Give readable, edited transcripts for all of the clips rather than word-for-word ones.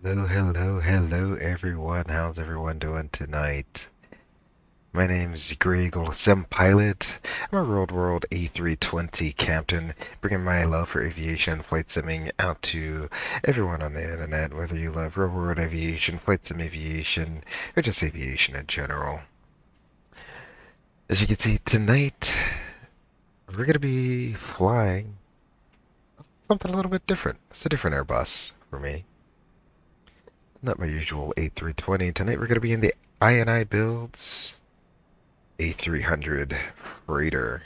Hello, hello, hello everyone. How's everyone doing tonight? My name is Greg, Sim Pilot. I'm a World A320 captain, bringing my love for aviation and flight simming out to everyone on the internet, whether you love real world aviation, flight sim aviation, or just aviation in general. As you can see, tonight we're going to be flying something a little bit different. It's a different Airbus for me. Not my usual A320. Tonight we're going to be in the iniBuilds A300 freighter.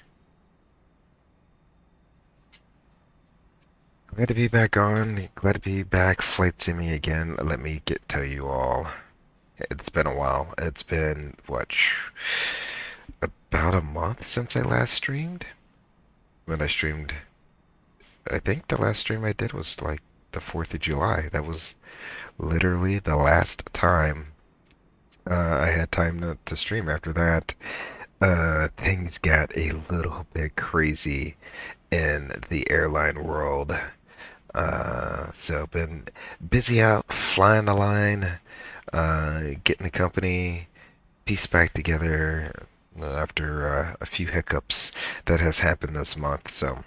Glad to be back on. Glad to be back flight simming again. Let me tell you all. It's been a while. It's been about a month since I last streamed. When I streamed, I think the last stream I did was like the 4th of July. That was literally the last time I had time to stream. After that, things got a little bit crazy in the airline world. So been busy out flying the line, getting the company pieced back together after a few hiccups that has happened this month. So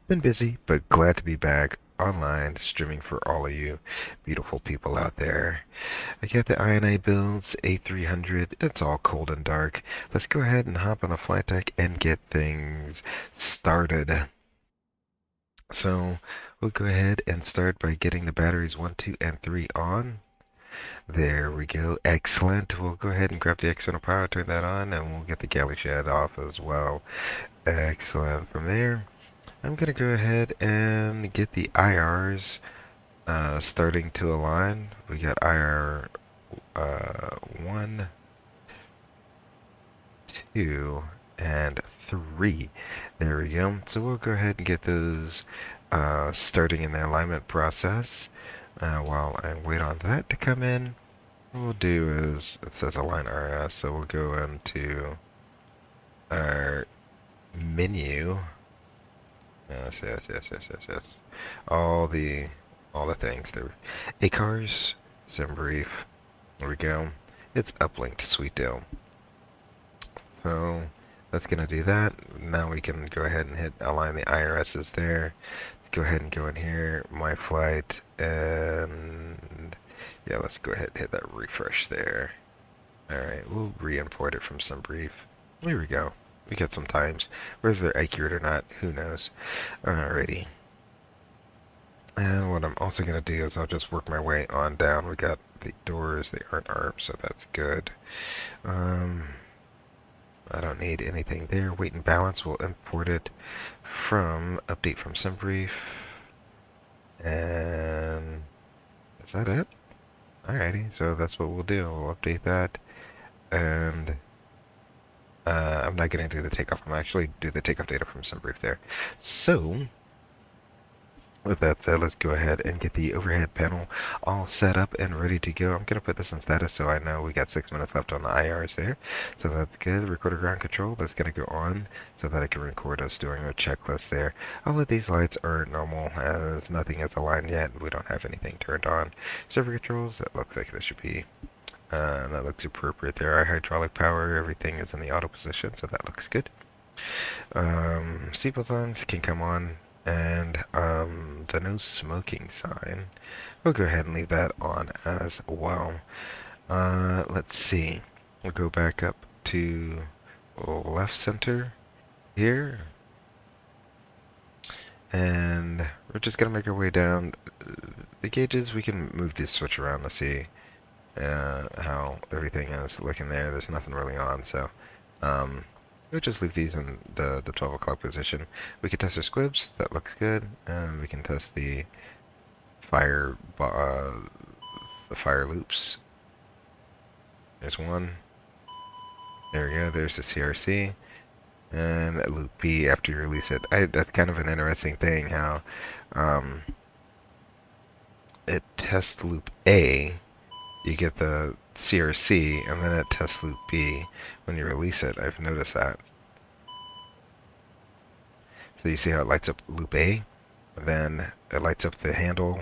been busy, but glad to be back online streaming for all of you beautiful people out there. I got the iniBuilds A300. It's all cold and dark. Let's go ahead and hop on a flight deck and get things started. So we'll go ahead and start by getting the batteries 1, 2, and 3 on. There we go. Excellent. We'll go ahead and grab the external power, turn that on, and we'll get the galley shed off as well. Excellent. From there, I'm going to go ahead and get the IRs starting to align. We got IR 1, 2, and 3. There we go. So we'll go ahead and get those starting in the alignment process. While I wait on that to come in, what we'll do is, it says align RS, so we'll go into our menu. Yes, yes, yes, yes, yes, yes. All the things there. ACARS, sim brief. There we go. It's uplink to Sweet Dome. So that's gonna do that. Now we can go ahead and hit align the IRSs there. Let's go ahead and go in here, my flight, and yeah, let's go ahead and hit that refresh there. Alright, we'll re-import it from some brief. Here we go. We got some times. Whether they're accurate or not, who knows. Alrighty. And what I'm also going to do is I'll just work my way on down. We got the doors, they aren't armed, so that's good. I don't need anything there. Weight and balance, we'll import it from update from SimBrief. And is that it? Alrighty, so that's what we'll do. We'll update that. And I'm not going to do the takeoff. I'm actually do the takeoff data from SimBrief there. So with that said, let's go ahead and get the overhead panel all set up and ready to go. I'm going to put this in status so I know we got 6 minutes left on the IRs there. So that's good. Recorder ground control, that's going to go on so that I can record us doing our checklist there. All of these lights are normal as nothing is aligned yet. We don't have anything turned on. Server controls, that looks like this should be that looks appropriate there. Our hydraulic power, everything is in the auto position, so that looks good. Seatbelt signs can come on, and the no smoking sign, we'll go ahead and leave that on as well. Let's see. We'll go back up to left center here, and we're just gonna make our way down. The gauges, we can move this switch around to see how everything is looking there. There's nothing really on, so we'll just leave these in the 12 o'clock position. We can test our squibs, that looks good, and we can test the fire loops. There's one. There we go, there's the CRC. And loop B after you release it. That's kind of an interesting thing how it tests loop A, you get the CRC, and then it tests loop B when you release it. I've noticed that. So you see how it lights up loop A, and then it lights up the handle,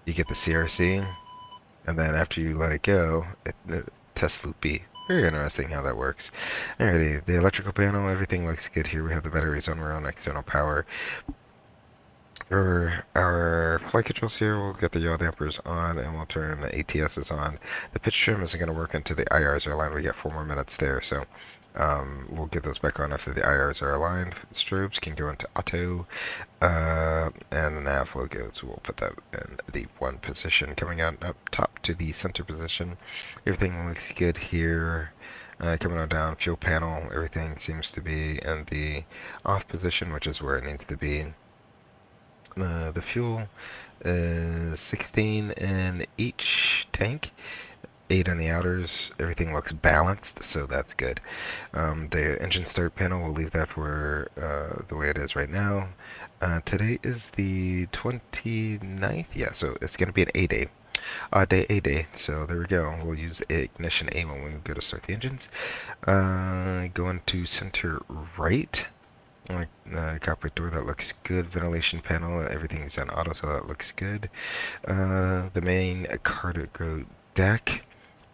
you get the CRC, and then after you let it go, the test loop B. Very interesting how that works. Alrighty, the electrical panel, everything looks good here. We have the batteries on, we're on external power. For our flight controls here, we'll get the yaw dampers on, and we'll turn the ATSs on. The pitch trim isn't going to work until the IRs are aligned. We get 4 more minutes there, so we'll get those back on after the IRs are aligned. Strobes can go into auto, and the nav logos, we'll put that in the 1 position. Coming out up top to the center position, everything looks good here. Coming on down, fuel panel, everything seems to be in the off position, which is where it needs to be. The fuel is 16 in each tank, 8 in the outers. Everything looks balanced, so that's good. The engine start panel, we'll leave that for the way it is right now. Today is the 29th, yeah, so it's going to be an A day. Day A day, so there we go. We'll use ignition A when we go to start the engines. Going to center right. Cockpit door, that looks good. Ventilation panel, everything's on auto, so that looks good. The main cargo deck,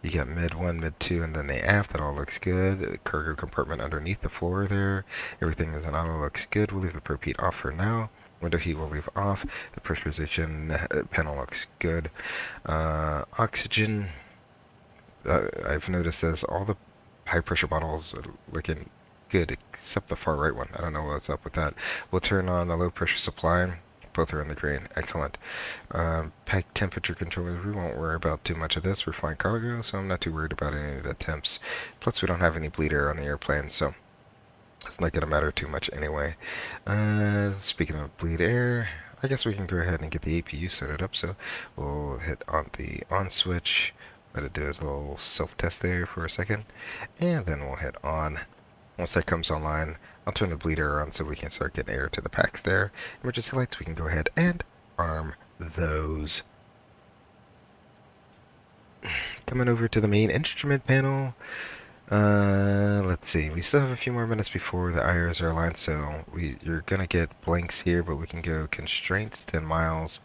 you got mid 1, mid 2, and then the aft, that all looks good. The cargo compartment underneath the floor there, everything is on auto, looks good. We'll leave the prop heat off for now. Window heat will leave off. The pressurization panel looks good. Oxygen, I've noticed as all the high pressure bottles are looking good, except the far right one. I don't know what's up with that. We'll turn on the low pressure supply. Both are in the green. Excellent. Pack temperature controllers. We won't worry about too much of this. We're flying cargo, so I'm not too worried about any of the temps. Plus, we don't have any bleed air on the airplane, so it's not going to matter too much anyway. Speaking of bleed air, I guess we can go ahead and get the APU set up. So we'll hit on the on switch. Let it do its little self-test there for a second, and then we'll hit on. Once that comes online, I'll turn the bleeder on so we can start getting air to the packs there. Emergency lights, we can go ahead and arm those. Coming over to the main instrument panel. Let's see, we still have a few more minutes before the IRs are aligned, so you're gonna get blanks here, but we can go constraints 10 miles,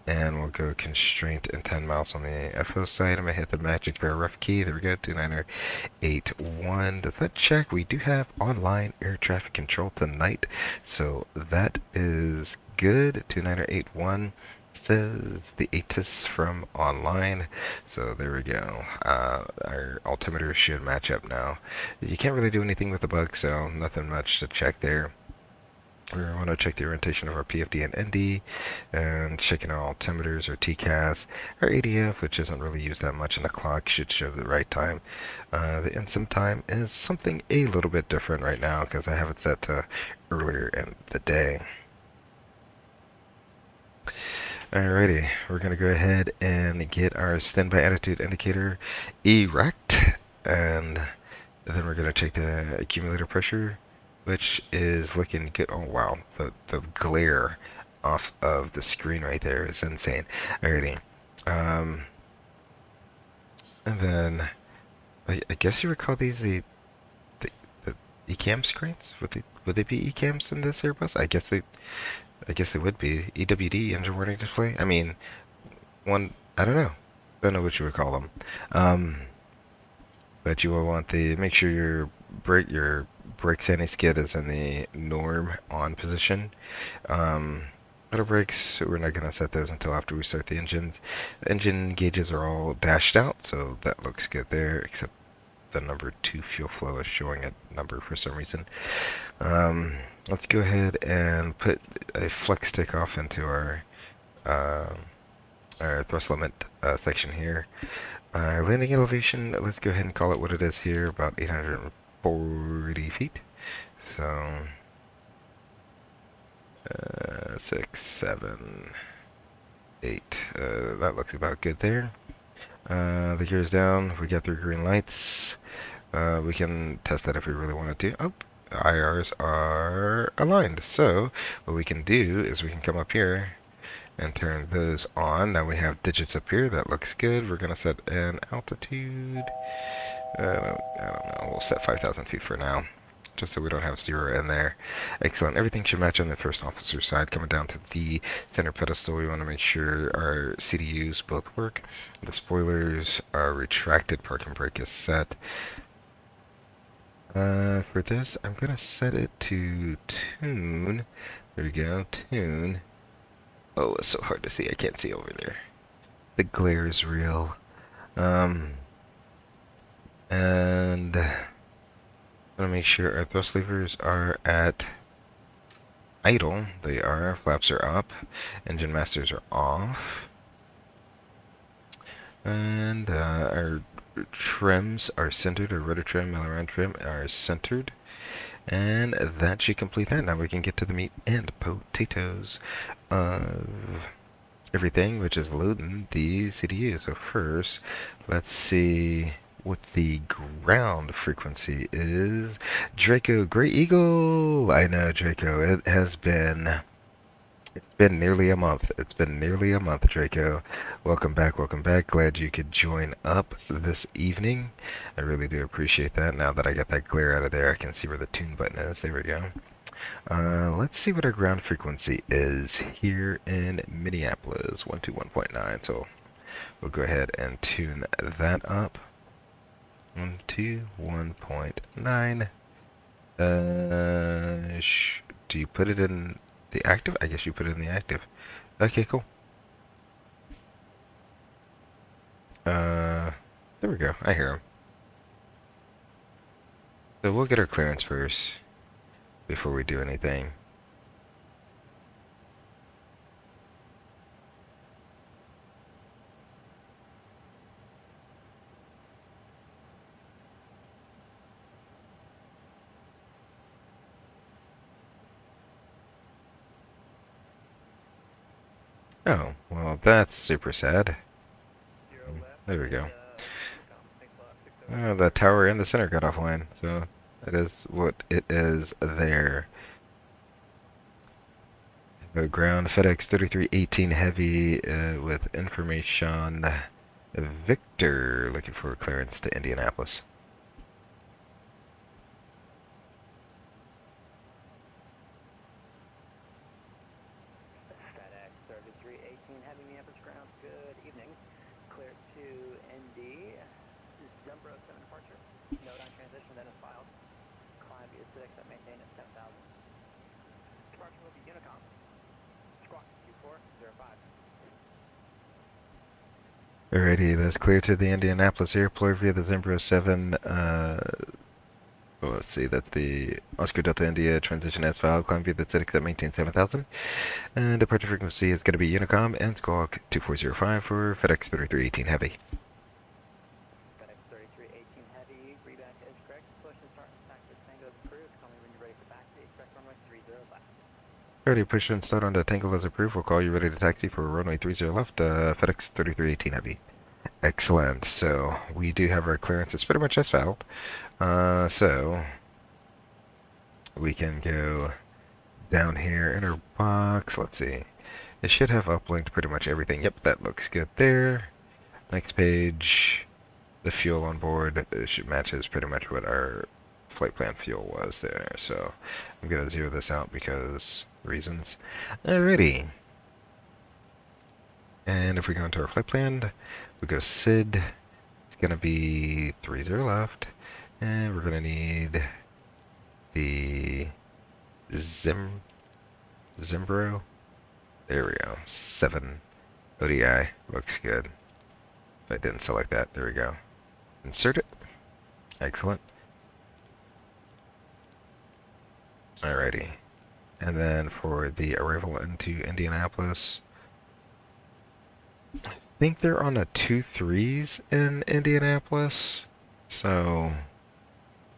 and we'll go constraint and 10 miles on the FO side. I'm gonna hit the magic bear rough key. There we go, 2981. Does that check? We do have online air traffic control tonight, so that is good. 2981 says the ATIS from online, so there we go. Our altimeter should match up now. You can't really do anything with the bug, so nothing much to check there. We want to check the orientation of our PFD and ND, and checking our altimeters, our TCAS, our ADF, which isn't really used that much, and the clock should show the right time. The INSIM time is something a little bit different right now because I have it set to earlier in the day. Alrighty, we're going to go ahead and get our standby attitude indicator erect, and then we're going to check the accumulator pressure, which is looking good. Oh wow, the glare off of the screen right there is insane. Alrighty, and then I guess you would call these the ECAM screens? Would they be ECAMs in this Airbus? I guess they would be. EWD, engine warning display. I mean, I don't know. Don't know what you would call them. But you will want to make sure your brake anti-skid is in the norm on position. Auto brakes, we're not going to set those until after we start the engines. The engine gauges are all dashed out, so that looks good there, except the number 2 fuel flow is showing a number for some reason. Let's go ahead and put a flex stick off into our thrust limit section here. Landing elevation, let's go ahead and call it what it is here, about 840 feet. So 6, 7, 8. That looks about good there. The gear's down. We got 3 green lights. We can test that if we really wanted to. Oh, the IRs are aligned. So what we can do is we can come up here and turn those on. Now we have digits up here. That looks good. We're going to set an altitude. I don't know. We'll set 5,000 feet for now. just so we don't have 0 in there. Excellent. Everything should match on the first officer side. Coming down to the center pedestal, we want to make sure our CDUs both work. The spoilers are retracted. Parking brake is set. For this, I'm going to set it to tune. There we go, tune. Oh, it's so hard to see. I can't see over there. The glare is real. And I'm going to make sure our thrust levers are at idle. They are. Flaps are up. Engine masters are off. And our trims are centered. Our rotor trim, aileron trim are centered. And that should complete that. Now we can get to the meat and potatoes of everything, which is loading the CDU. So first, let's see what the ground frequency is. Draco, Gray Eagle! I know, Draco, it has been... It's been nearly a month. It's been nearly a month, Draco. Welcome back, welcome back. Glad you could join up this evening. I really do appreciate that. Now that I got that glare out of there, I can see where the tune button is. There we go. Let's see what our ground frequency is here in Minneapolis. 121.9. So we'll go ahead and tune that up. 121.9. Do you put it in the active? I guess you put it in the active. Okay, cool. There we go. I hear him. So we'll get our clearance first before we do anything. Oh, well, that's super sad. There we go. The tower in the center got offline, so that is what it is there. Ground FedEx 3318 Heavy with information Victor looking for clearance to Indianapolis. FedEx 3318 Heavy Minneapolis ground. Good evening. Clear to ND. Zembro 7 departure. Note on transition then is filed. Climb via FedEx that maintain at 10,000. Departure will be Unicom. Squawk 2405. Alrighty, that's clear to the Indianapolis airport via the Zembro 7. Well, let's see, that's the Oscar Delta India transition as filed. Climb via the FedEx that maintains 7,000. And departure frequency is going to be Unicom and Squawk 2405 for FedEx 3318 Heavy. FedEx 3318 Heavy. Reback is correct. Push and start and taxi Tango is approved. Call me when you're ready for taxi. Expect runway 30 left. Alrighty, push and start on the Tango as approved. We'll call you ready to taxi for runway 30 left, FedEx 3318 Heavy. Excellent. So we do have our clearance. It's pretty much as filed. So we can go down here in our box. Let's see. It should have uplinked pretty much everything. Yep, that looks good there. Next page. The fuel on board should matches pretty much what our flight plan fuel was there. So I'm going to zero this out because reasons. Alrighty. And if we go into our flight plan, we go SID. It's going to be 30 left. And we're going to need the Zimbro. There we go. 7 ODI. Looks good. If I didn't select that, there we go. Insert it. Excellent. Alrighty. And then for the arrival into Indianapolis, I think they're on a 2-3s in Indianapolis. So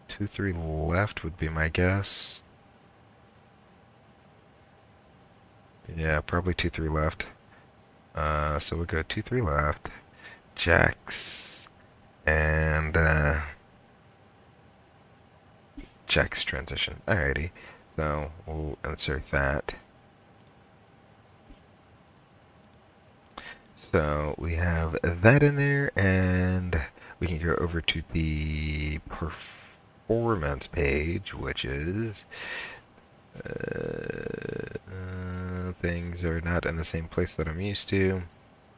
2-3 left would be my guess. Yeah, probably 2-3 left. So we'll go 2-3 left. Jacks and Jacks transition. Alrighty. So we'll insert that. So we have that in there, and we can go over to the performance page, which is things are not in the same place that I'm used to.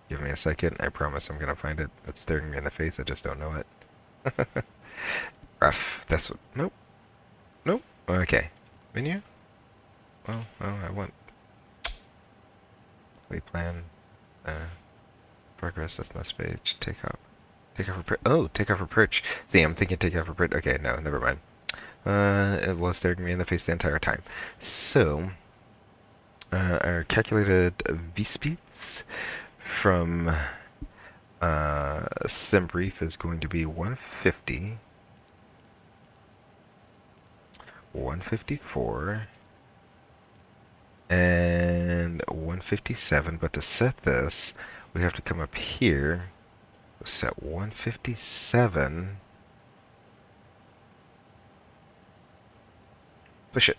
Give me a second. I promise I'm gonna find it. It's staring me in the face. I just don't know it. Rough. That's what. Nope. Nope. Okay. Menu. Oh, I want. Wait, plan. Progress. That's not this page. Take off. Take off for perch. Oh, take off for perch. See, I'm thinking take off for perch. Okay, no, never mind. It was staring me in the face the entire time. So, our calculated V-speeds from SimBrief is going to be 150, 154, and 157. But to set this, we have to come up here, set 157. Push it.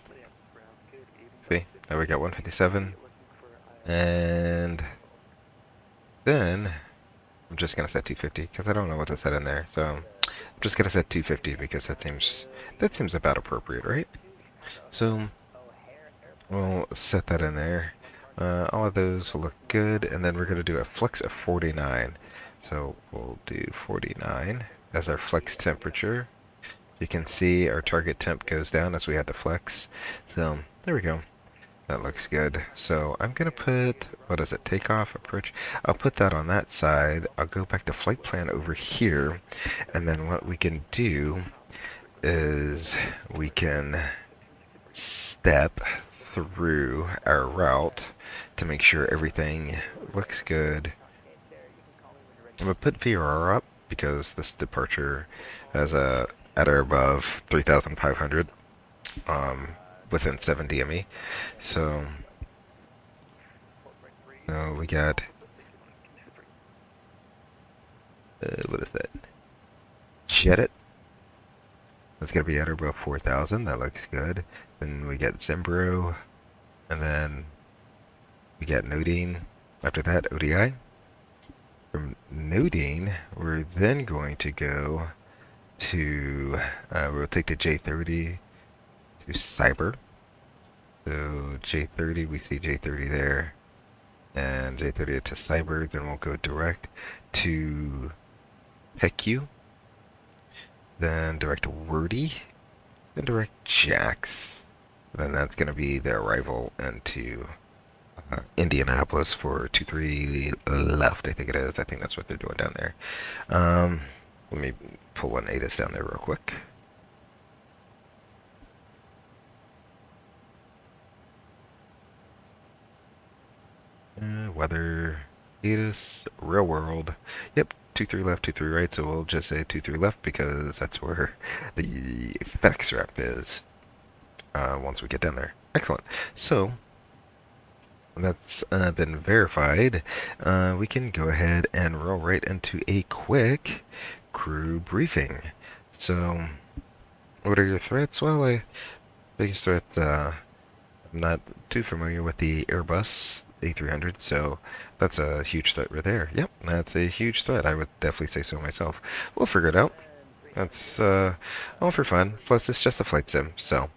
See, now we got 157. And then I'm just gonna set 250 because I don't know what to set in there. So I'm just gonna set 250 because that seems about appropriate, right? So we'll set that in there. All of those look good, and then we're gonna do a flex of 49. So we'll do 49 as our flex temperature. You can see our target temp goes down as we had the flex. So there we go. That looks good. So I'm going to put, what is it, takeoff, approach? I'll put that on that side. I'll go back to flight plan over here. And then what we can do is we can step through our route to make sure everything looks good. I'm going to put VRR up because this departure has a at or above 3,500. Within 7 DME. So we got what is that? Jet it. That's gonna be at or above 4,000. That looks good. Then we get Zimbro, and then we get Nodine. After that, ODI. From Nodine, we're then going to go to we'll take the J30 to Cyber. So J30, we see J30 there, and J30 to Cyber. Then we'll go direct to PECU, then direct to Wordy, then direct Jax. Then that's going to be the arrival into Indianapolis for 23 left, I think it is. I think that's what they're doing down there. Let me pull an ATIS down there real quick. Weather, ATIS, real world. Yep, 2-3 left, 2-3 right, so we'll just say 2-3 left because that's where the FedEx wrap is once we get down there. Excellent. So, that's been verified. We can go ahead and roll right into a quick crew briefing. So, what are your threats? Well, biggest threat, I'm not too familiar with the Airbus A300, so that's a huge threat right there. Yep, that's a huge threat. I would definitely say so myself. We'll figure it out. That's all for fun. Plus, it's just a flight sim, so.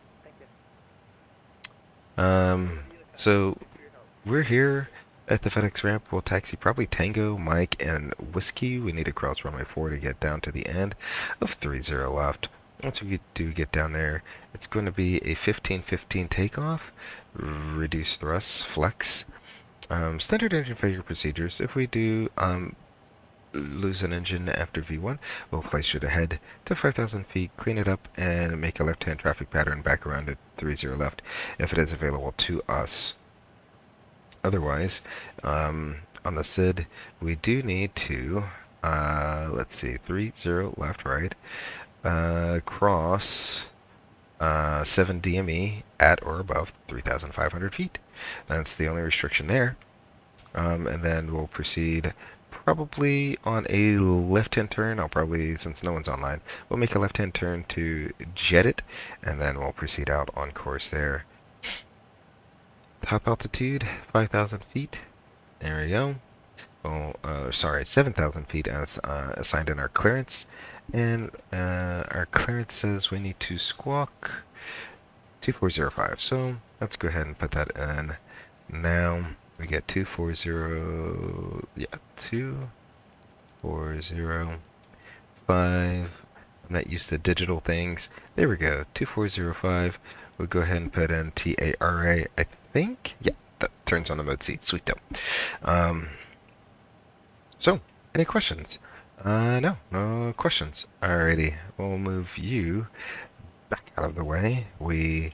So we're here at the FedEx ramp. We'll taxi probably Tango, Mike, and Whiskey. We need to cross runway 4 to get down to the end of 30 left. Once we do get down there, it's going to be a 15-15 takeoff, reduce thrust, flex. Standard engine failure procedures. If we do lose an engine after V1, we'll place it ahead to 5,000 feet, clean it up, and make a left-hand traffic pattern back around at 30 left if it is available to us. Otherwise, on the SID, we do need to, let's see, 30 left, right, cross 7 DME at or above 3,500 feet. That's the only restriction there. And then we'll proceed probably on a left-hand turn. I'll probably, since no one's online, we'll make a left-hand turn to jet it, and then we'll proceed out on course there. Top altitude, 5,000 feet. There we go. Oh, sorry, 7,000 feet as assigned in our clearance. And our clearance says we need to squawk 2405. So let's go ahead and put that in. Now we get 240, yeah, 2405. I'm not used to digital things. There we go, 2405. We'll go ahead and put in TARA, I think. Yeah, that turns on the mode seat. Sweet dope. So, any questions? No, no questions. Alrighty, we'll move you back out of the way. We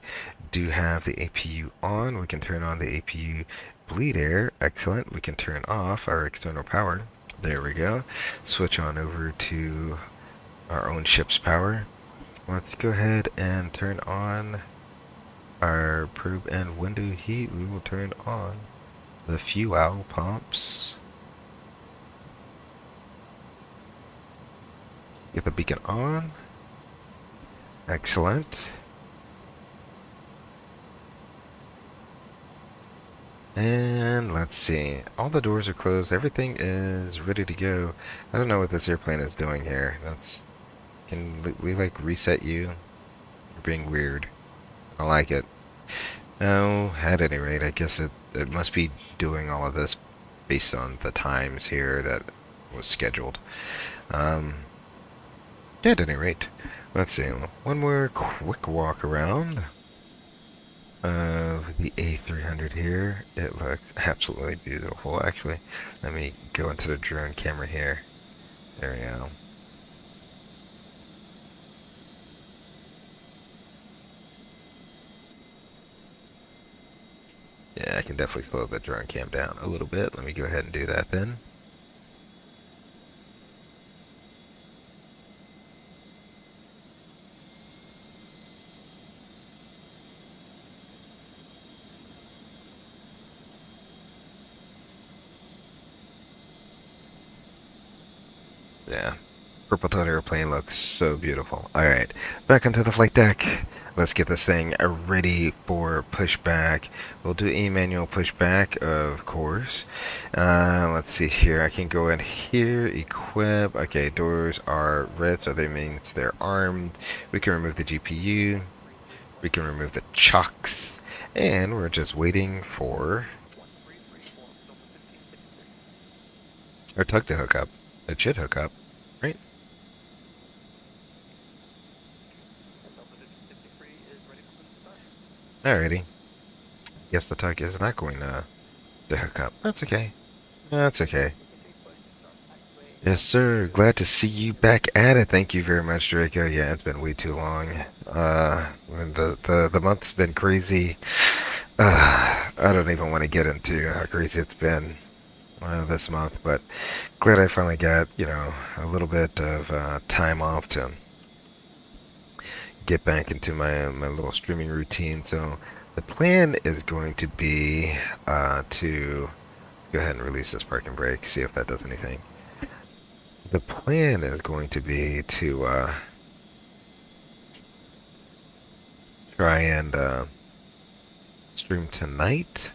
do have the APU on. We can turn on the APU bleed air. Excellent. We can turn off our external power. There we go. Switch on over to our own ship's power. Let's go ahead and turn on our probe and window heat. We will turn on the fuel pumps. Get the beacon on. Excellent. And let's see. All the doors are closed. Everything is ready to go. I don't know what this airplane is doing here. Can we like reset you? You're being weird. I don't like it. No, at any rate, I guess it must be doing all of this based on the times here that was scheduled. At any rate, let's see. One more quick walk around of the A300 here. It looks absolutely beautiful. Actually, let me go into the drone camera here. There we go. Yeah, I can definitely slow the drone cam down a little bit. Let me go ahead and do that then. Yeah, purple tone airplane looks so beautiful. Alright, back onto the flight deck. Let's get this thing ready for pushback. We'll do a manual pushback, of course. Let's see here. I can go in here, equip. Okay, doors are red, so that means they're armed. We can remove the GPU. We can remove the chocks. And we're just waiting for our tug to hook up. It should hook up, right? Alrighty. Guess the tug is not going to hook up. That's okay. That's okay. Yes, sir. Glad to see you back at it. Thank you very much, Draco. Yeah, it's been way too long. The month's been crazy. I don't even want to get into how crazy it's been this month, but glad I finally got, a little bit of time off to get back into my little streaming routine. So the plan is going to be to go ahead and release this parking brake, see if that does anything. The plan is going to be to try and stream tonight.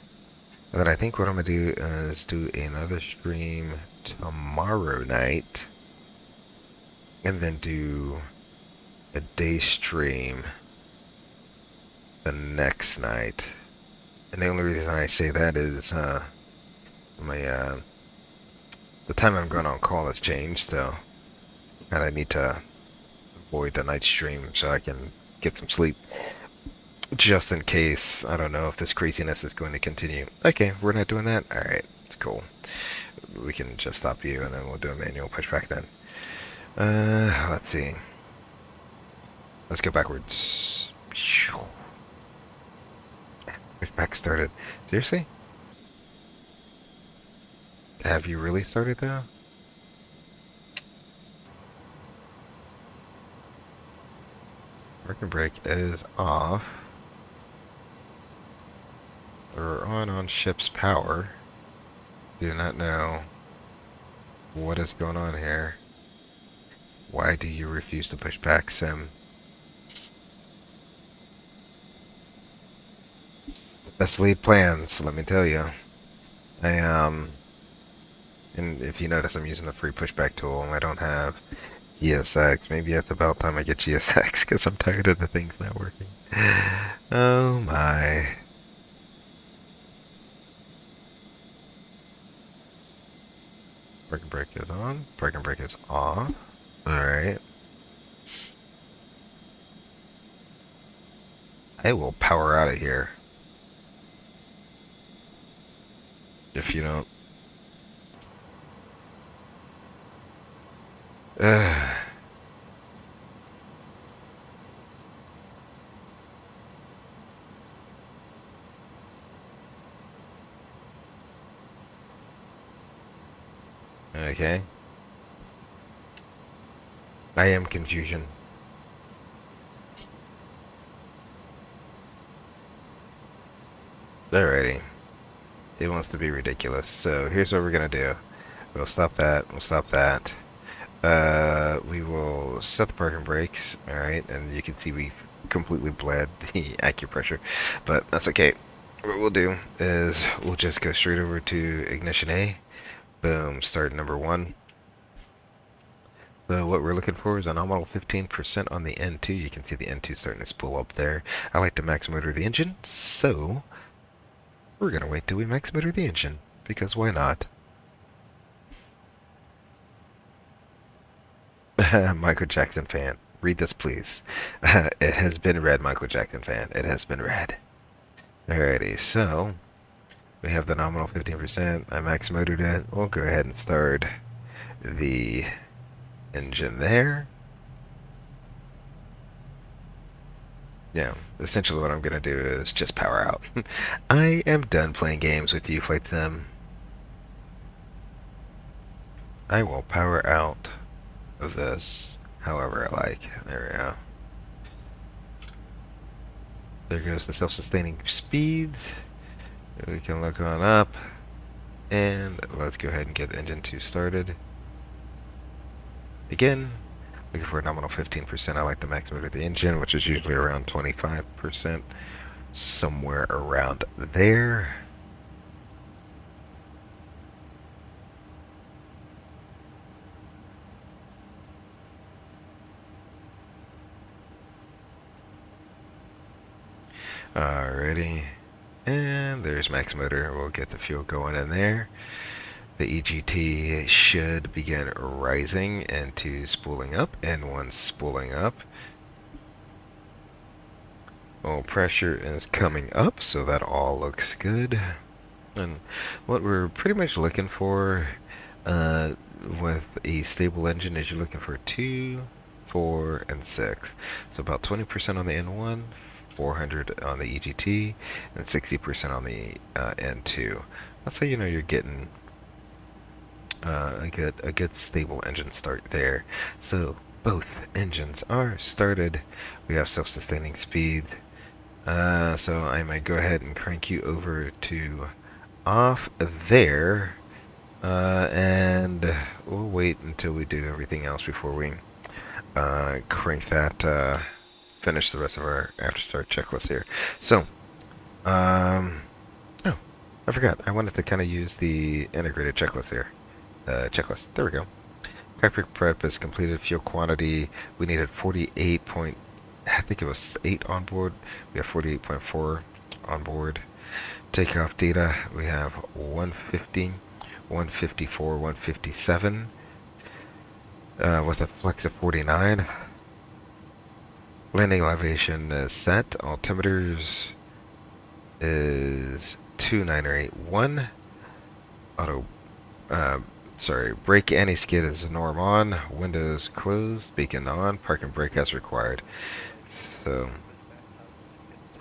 And then I think what I'm going to do is do another stream tomorrow night. And then do a day stream the next night. And the only reason I say that is the time I'm going on call has changed, so and I need to avoid the night stream so I can get some sleep. Just in case, I don't know if this craziness is going to continue. Okay, we're not doing that? Alright, it's cool. We can just stop you and then we'll do a manual pushback then. Let's see. Let's go backwards. Pushback started. Seriously? Have you really started though? Parking brake is off. We're on ship's power. Do not know what is going on here. Why do you refuse to push back, Sim? Best laid plans, let me tell you. And if you notice, I'm using the free pushback tool, and I don't have ESX. Maybe it's about time I get GSX because I'm tired of the things not working. Oh my. Parking brake is on. Parking brake is off. Alright. I will power out of here. If you don't. Okay. I am confusion. Alrighty. It wants to be ridiculous. So here's what we're gonna do. We'll stop that. We'll stop that. We will set the parking brakes. Alright, and you can see we completely bled the acupressure, but that's okay. What we'll do is we'll just go straight over to ignition A. Boom, start number 1. So what we're looking for is a nominal 15% on the N2. You can see the N2 starting to spool up there. I like to max motor the engine, so we're going to wait till we max motor the engine, because why not? Michael Jackson fan, read this please. It has been read, Michael Jackson fan. It has been read. Alrighty, so we have the nominal 15%. I max motored it. We'll go ahead and start the engine there. Yeah, essentially what I'm going to do is just power out. I am done playing games with you, Flight Sim. I will power out of this however I like. There we go. There goes the self-sustaining speeds. We can look on up. And let's go ahead and get engine 2 started. Again, looking for a nominal 15%. I like the max motor of the engine, which is usually around 25%. Somewhere around there. Alrighty. And there's max motor. We'll get the fuel going in there. The EGT should begin rising into spooling up, and once spooling up, oil pressure is coming up, so that all looks good. And what we're pretty much looking for with a stable engine is you're looking for 2, 4, and 6. So about 20% on the N1, 400 on the EGT, and 60% on the N2. That's how you know you're getting a good stable engine start there. So both engines are started. We have self-sustaining speed. So I might go ahead and crank you over to off there, and we'll wait until we do everything else before we crank that. Finish the rest of our after start checklist here. So, oh, I forgot. I wanted to kind of use the integrated checklist here. Checklist. There we go. Cockpit prep is completed. Fuel quantity. We needed 48 point. I think it was 8 on board. We have 48.4 on board. Takeoff data. We have 150, 154, 157. With a flex of 49. Landing elevation is set. Altimeters is 29881. Auto. Brake anti-skid is norm on, windows closed, beacon on, park and brake as required.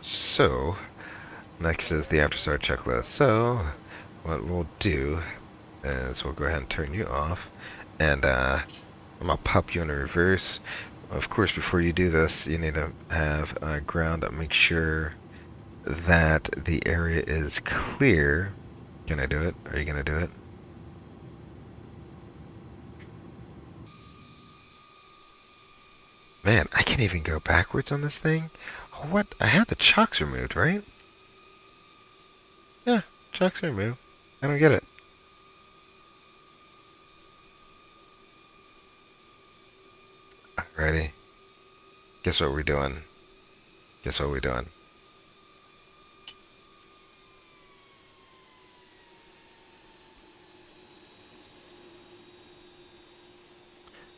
So, next is the after start checklist. So, what we'll do is we'll go ahead and turn you off, and I'm gonna pop you in reverse. Of course, before you do this, you need to have ground up. Make sure that the area is clear. Can I do it? Are you gonna do it? Man, I can't even go backwards on this thing. What? I had the chocks removed, right? Yeah, chocks removed. I don't get it. Ready? Guess what we're doing? Guess what we're doing?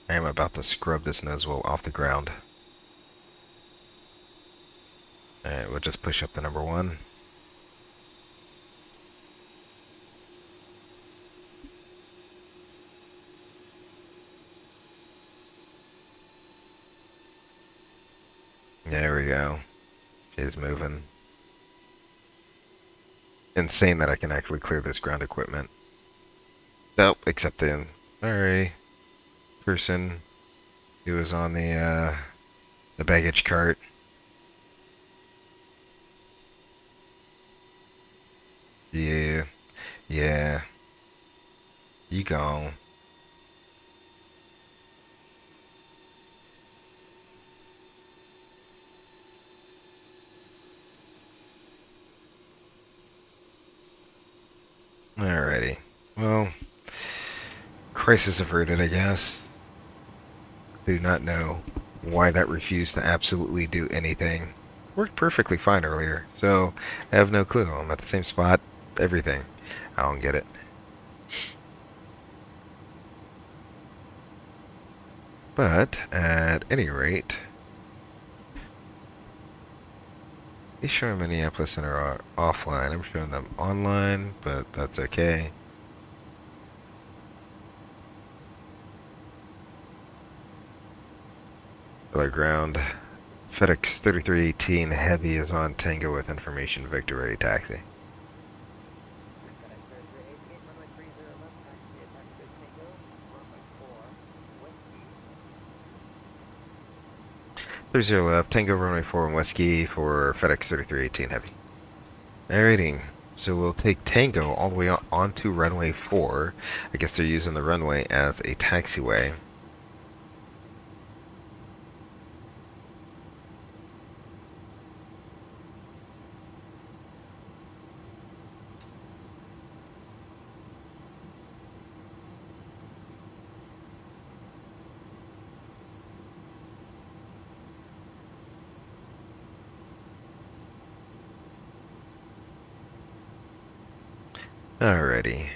I am about to scrub this nose wheel off the ground. Alright, we'll just push up the number 1. There we go. She's moving. Insane that I can actually clear this ground equipment. Nope, except the alright person who was on the baggage cart. Yeah, yeah. You gone. Alrighty. Well, crisis averted, I guess. Do not know why that refused to absolutely do anything. Worked perfectly fine earlier, so I have no clue. I'm at the same spot, everything. I don't get it. But, at any rate, he's showing Minneapolis and are offline. I'm showing them online, but that's okay. Other ground. FedEx 3318 Heavy is on Tango with information Victor ready taxi. FedEx 30 left, Tango runway 4 and Whiskey for FedEx 3318 Heavy. Alrighty, so we'll take Tango all the way onto runway 4. I guess they're using the runway as a taxiway. Alrighty.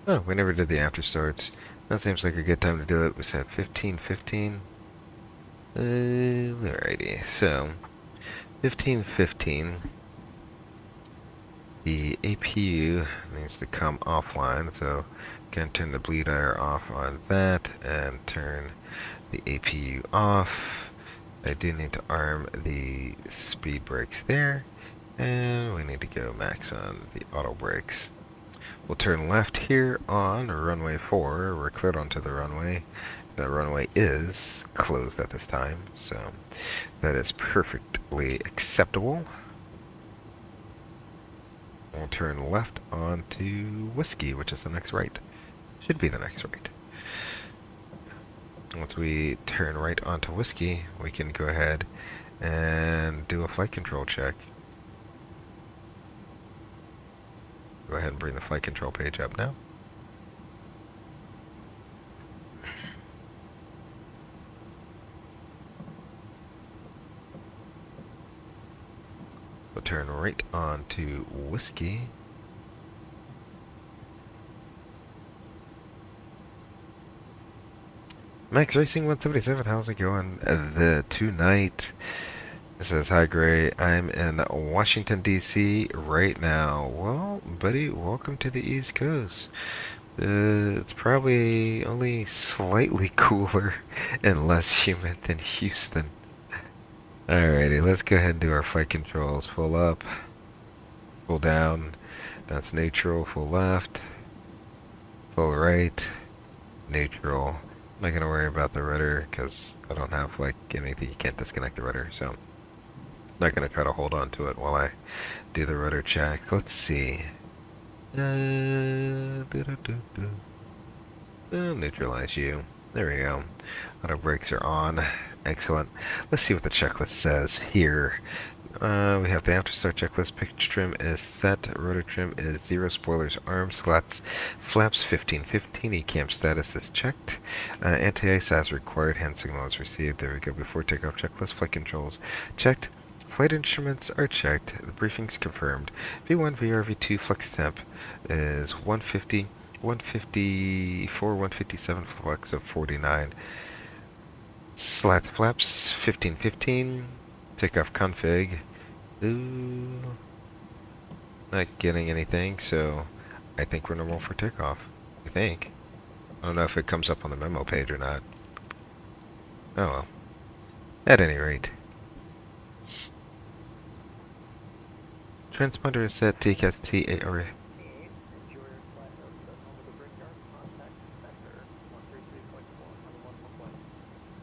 Oh, we never did the after starts. That seems like a good time to do it. We said 15:15. Alrighty, so 15:15. The APU needs to come offline, so can turn the bleed air off on that and turn the APU off. I do need to arm the speed brakes there, and we need to go max on the auto brakes. We'll turn left here on runway 4. We're cleared onto the runway. The runway is closed at this time, so that is perfectly acceptable. We'll turn left onto Whiskey, which is the next right. Should be the next right. Once we turn right onto Whiskey, we can go ahead and do a flight control check. Go ahead and bring the flight control page up now. We'll turn right on to Whiskey. Max Racing 177, how's it going? Tonight. It says, hi Gray, I'm in Washington DC right now. Well, buddy, welcome to the East Coast. It's probably only slightly cooler and less humid than Houston. Alrighty, let's go ahead and do our flight controls. Full up, full down, that's neutral, full left, full right, neutral. I'm not going to worry about the rudder because I don't have like anything, you can't disconnect the rudder, so I'm not going to try to hold on to it while I do the rudder check. Let's see. Neutralize you. There we go. Auto brakes are on. Excellent. Let's see what the checklist says here. We have the after start checklist. Pitch trim is set. Rotor trim is 0. Spoilers, arms, slats, flaps 1515. E-cam status is checked. Anti-ice as required. Hand signal is received. There we go. Before takeoff checklist. Flight controls checked. Flight instruments are checked. The briefing's confirmed. V1, VR, V2 flex temp is 150, 154, 157 flex of 49. Slat flaps 1515. Takeoff config. Ooh, not getting anything, so I think we're normal for takeoff. I think. I don't know if it comes up on the memo page or not. Oh well. At any rate. Transponder is set. TCAS TAR.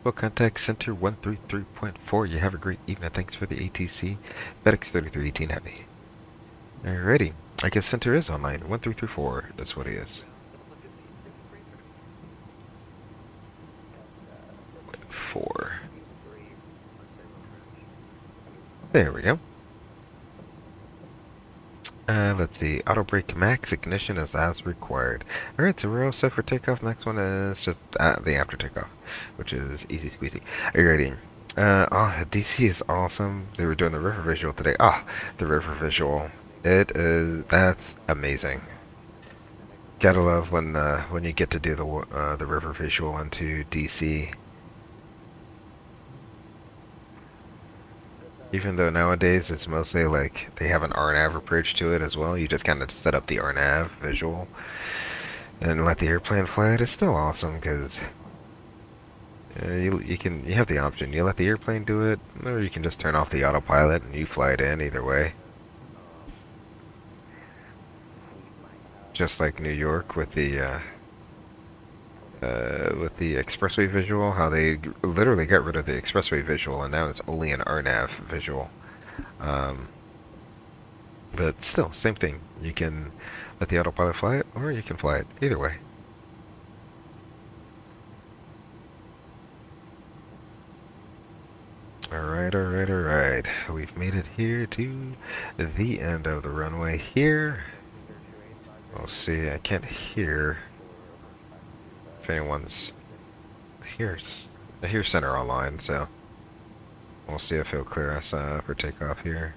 Well, contact center 133.4. You have a great evening. Thanks for the ATC. FedEx 3318 Heavy. Alrighty. I guess center is online. 1334. That's what he is. 4. There we go. Let's see. Auto brake max ignition is as required. Alright, so we're all set for takeoff. Next one is just the after takeoff, which is easy squeezy. Are you ready? DC is awesome. They were doing the river visual today. The river visual. That's amazing. Gotta love when you get to do the river visual into DC. Even though nowadays it's mostly like they have an RNAV approach to it as well. You just kind of set up the RNAV visual and let the airplane fly it. It's still awesome because you have the option. You let the airplane do it, or you can just turn off the autopilot and you fly it in either way. Just like New York with the expressway visual, how they literally got rid of the expressway visual and now it's only an RNAV visual. But still, same thing. You can let the autopilot fly it, or you can fly it. Either way. Alright, alright, alright. We've made it here to the end of the runway here. We'll see. I can't hear if anyone's here. I hear center online, so we'll see if he'll clear us for takeoff here.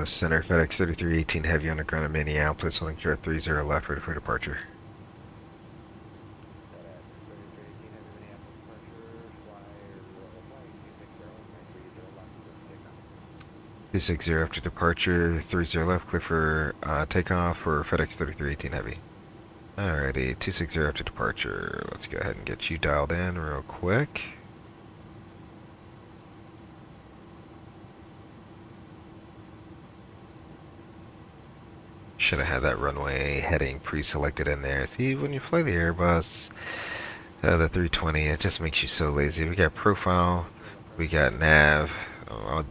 Center FedEx 3318 Heavy on the ground in Minneapolis, holding short 30 left, ready for departure. FedEx 260 after departure, 30 left, clear for takeoff for FedEx 3318 Heavy. Alrighty, 260 after departure. Let's go ahead and get you dialed in real quick. Should have had that runway heading pre-selected in there. See, when you fly the Airbus, the 320, it just makes you so lazy. We got profile, we got nav,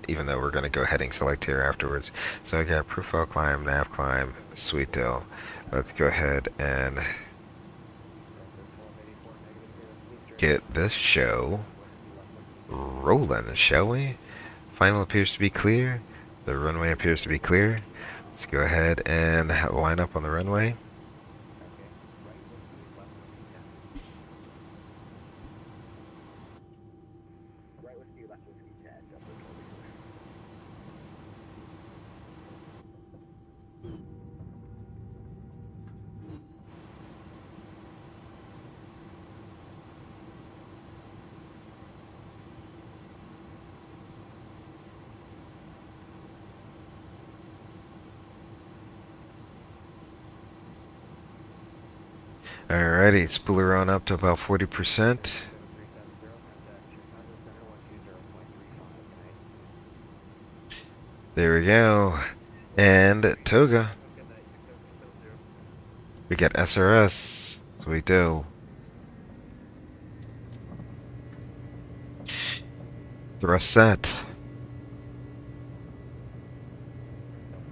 even though we're going to go heading select here afterwards. So I got profile climb, nav climb, sweet deal. Let's go ahead and get this show rolling, shall we? Final appears to be clear. The runway appears to be clear. Let's go ahead and line up on the runway. Alrighty, spooler on up to about 40%. There we go. And Toga. We get SRS. So we do. Thrust set.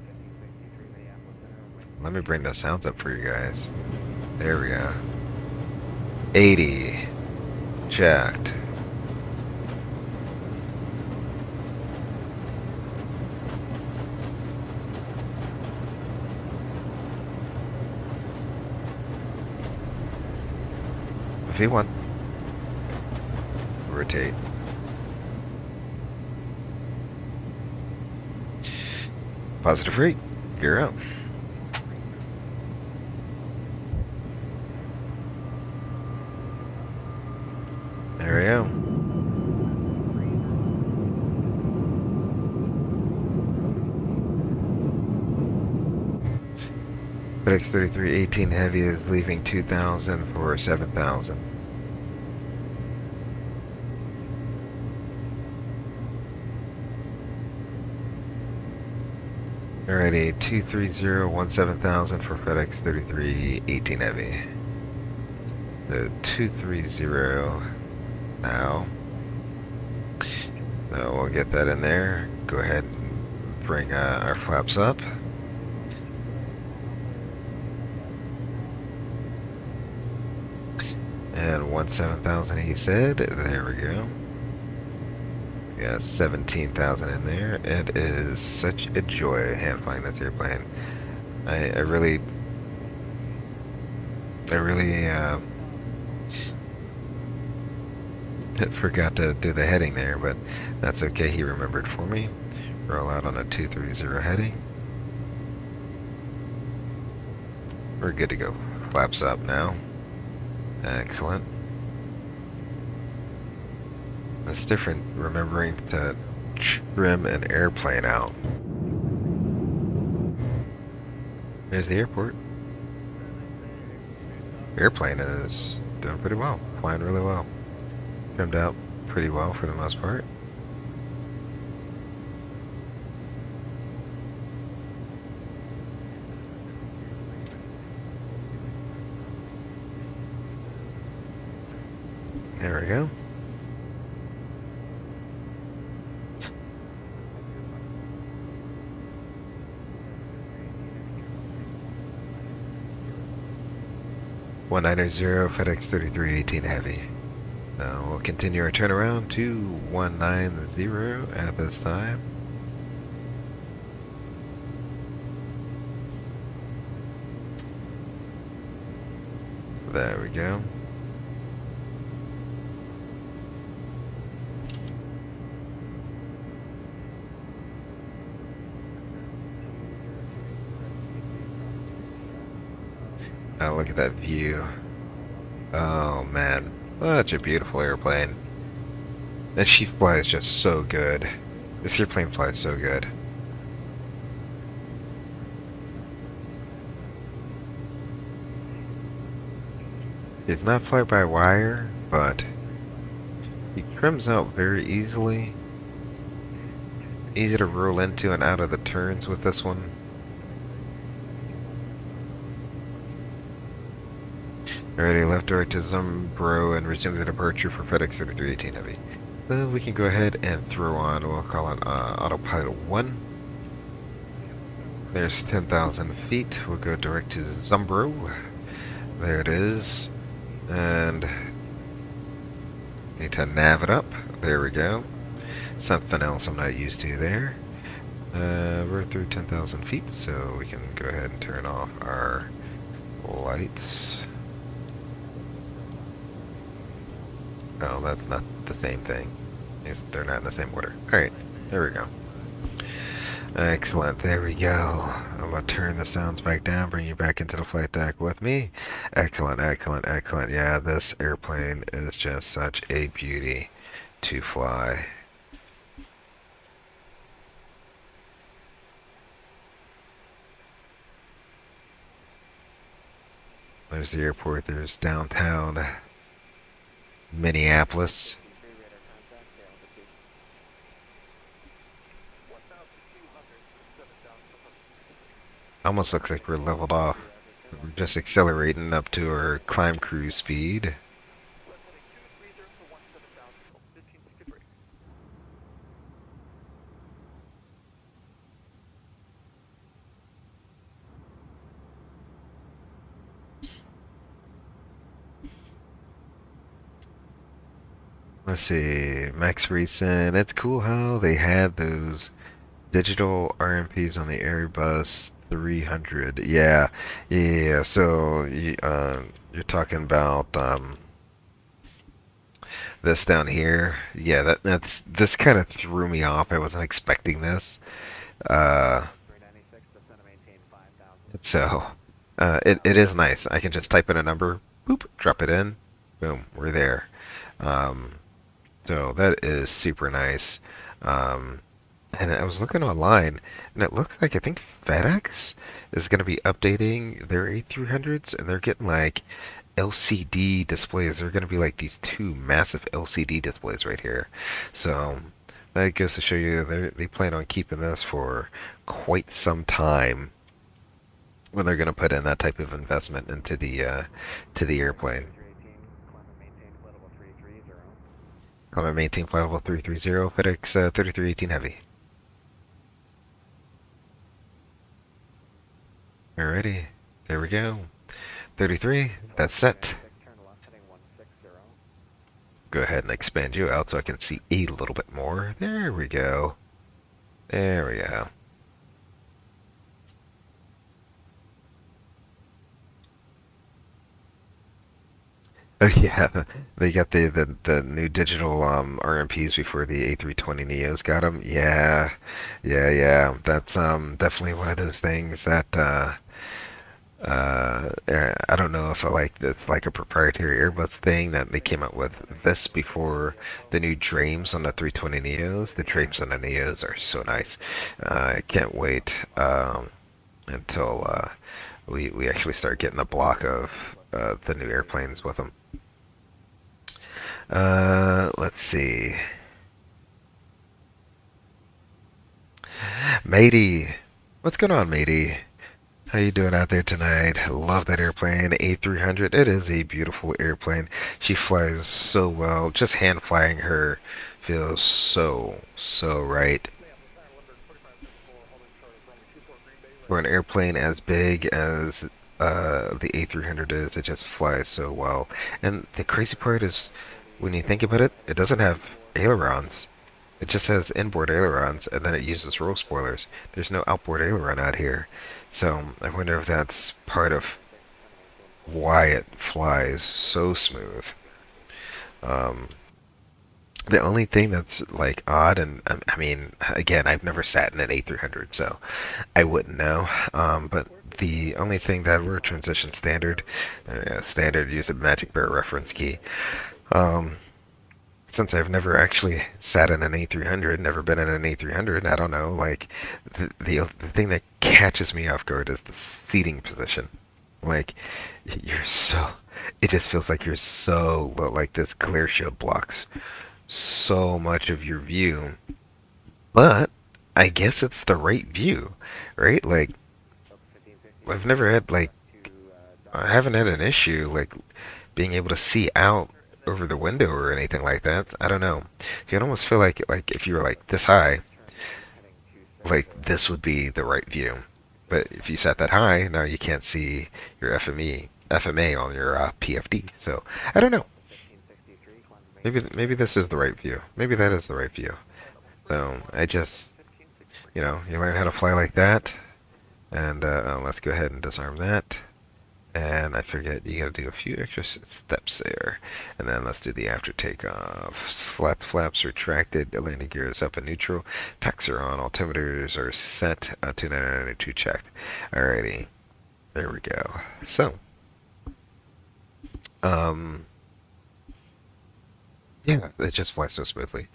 5063 Minneapolis Center, wind Let me bring the sounds up for you guys. speed. There we go. 80. Checked. V1. Rotate. Positive rate. Gear up. There we go. FedEx 3318 Heavy is leaving 2000 for 7000. Alrighty, 23017,000 for FedEx 3318 Heavy. So 230 now. So we'll get that in there. Go ahead and bring our flaps up. And 17,000 he said. There we go. Yeah, 17,000 in there. It is such a joy hand flying this airplane. I really forgot to do the heading there, but that's okay. He remembered for me. Roll out on a 230 heading. We're good to go. Flaps up now. Excellent. It's different remembering to trim an airplane out. There's the airport. Airplane is doing pretty well. Flying really well. Trimmed out pretty well for the most part. There we go. One 900 FedEx 3318 Heavy. We'll continue our turnaround to 190 at this time. There we go. Oh, look at that view. Oh man, such a beautiful airplane. And she flies just so good. This airplane flies so good. It's not fly-by-wire, but he trims out very easily. Easy to roll into and out of the turns with this one. Alrighty, left door to Zumbro and resume the departure for FedEx 3318 Heavy. So we can go ahead and throw on, we'll call it Autopilot 1. There's 10,000 feet. We'll go direct to Zumbro. There it is. And need to nav it up. There we go. Something else I'm not used to there. We're through 10,000 feet, so we can go ahead and turn off our lights. Oh, that's not the same thing. They're not in the same order. Alright, there we go. Excellent, there we go. I'm going to turn the sounds back down, bring you back into the flight deck with me. Excellent, excellent, excellent. Yeah, this airplane is just such a beauty to fly. There's the airport, there's downtown Minneapolis. Almost looks like we're leveled off. We're just accelerating up to our climb cruise speed. Left heading 230 for 17,000, 1563. Let's see, Max Racing. It's cool how they had those digital RMPs on the Airbus 300. Yeah, yeah. So you're talking about this down here. Yeah, that's this kind of threw me off. I wasn't expecting this. Uh, 396, descend to maintain 5,000. so it is nice. I can just type in a number, boop, drop it in, boom, we're there. Um, so that is super nice. Um, And I was looking online, and it looks like I think FedEx is going to be updating their A300s, and they're getting like LCD displays. They're going to be like these two massive LCD displays right here. So that goes to show you they plan on keeping this for quite some time when they're going to put in that type of investment into the airplane. 318, climb and maintain flight level 330. Climb and maintain flight level 330, FedEx 3318 Heavy. Alrighty, there we go. 33, that's set. 396, turn left heading 160. Go ahead and expand you out so I can see a little bit more. There we go. There we go. Oh yeah, they got the new digital RMPs before the A320 Neos got them. Yeah, yeah. That's definitely one of those things that I don't know if it's like a proprietary Airbus thing that they came out with this before the new Dreams on the 320 Neos. The Dreams on the Neos are so nice. I can't wait until we actually start getting a block of the new airplanes with them. Let's see. Matey. What's going on, Matey? How you doing out there tonight? Love that airplane, A300. It is a beautiful airplane. She flies so well. Just hand flying her feels so right. For an airplane as big as the A300 is, it just flies so well. And the crazy part is, when you think about it, it doesn't have ailerons. It just has inboard ailerons, and then it uses roll spoilers. There's no outboard aileron out here. So I wonder if that's part of why it flies so smooth. Um, the only thing that's like odd, and I mean, again, I've never sat in an A300, so I wouldn't know. But the only thing that we're transition standard, standard use a magic bear reference key. Um, since I've never actually sat in an A300, never been in an A300, I don't know. Like the thing that catches me off guard is the seating position. Like you're so, it just feels like you're so low. Like this clear shield blocks so much of your view, but I guess it's the right view, right? Like I've never had like I haven't had an issue like being able to see out over the window or anything like that. I don't know. You can almost feel like if you were like this high, like this would be the right view. But if you sat that high, now you can't see your FMA on your PFD. So I don't know. Maybe this is the right view. Maybe that is the right view. So I just, you learn how to fly like that. And let's go ahead and disarm that. And I forget, you gotta do a few extra steps there. And then let's do the after takeoff. Flaps retracted, landing gear is up in neutral. Packs are on, altimeters are set, 2992 checked. Alrighty, there we go. So, um, yeah, it just flies so smoothly.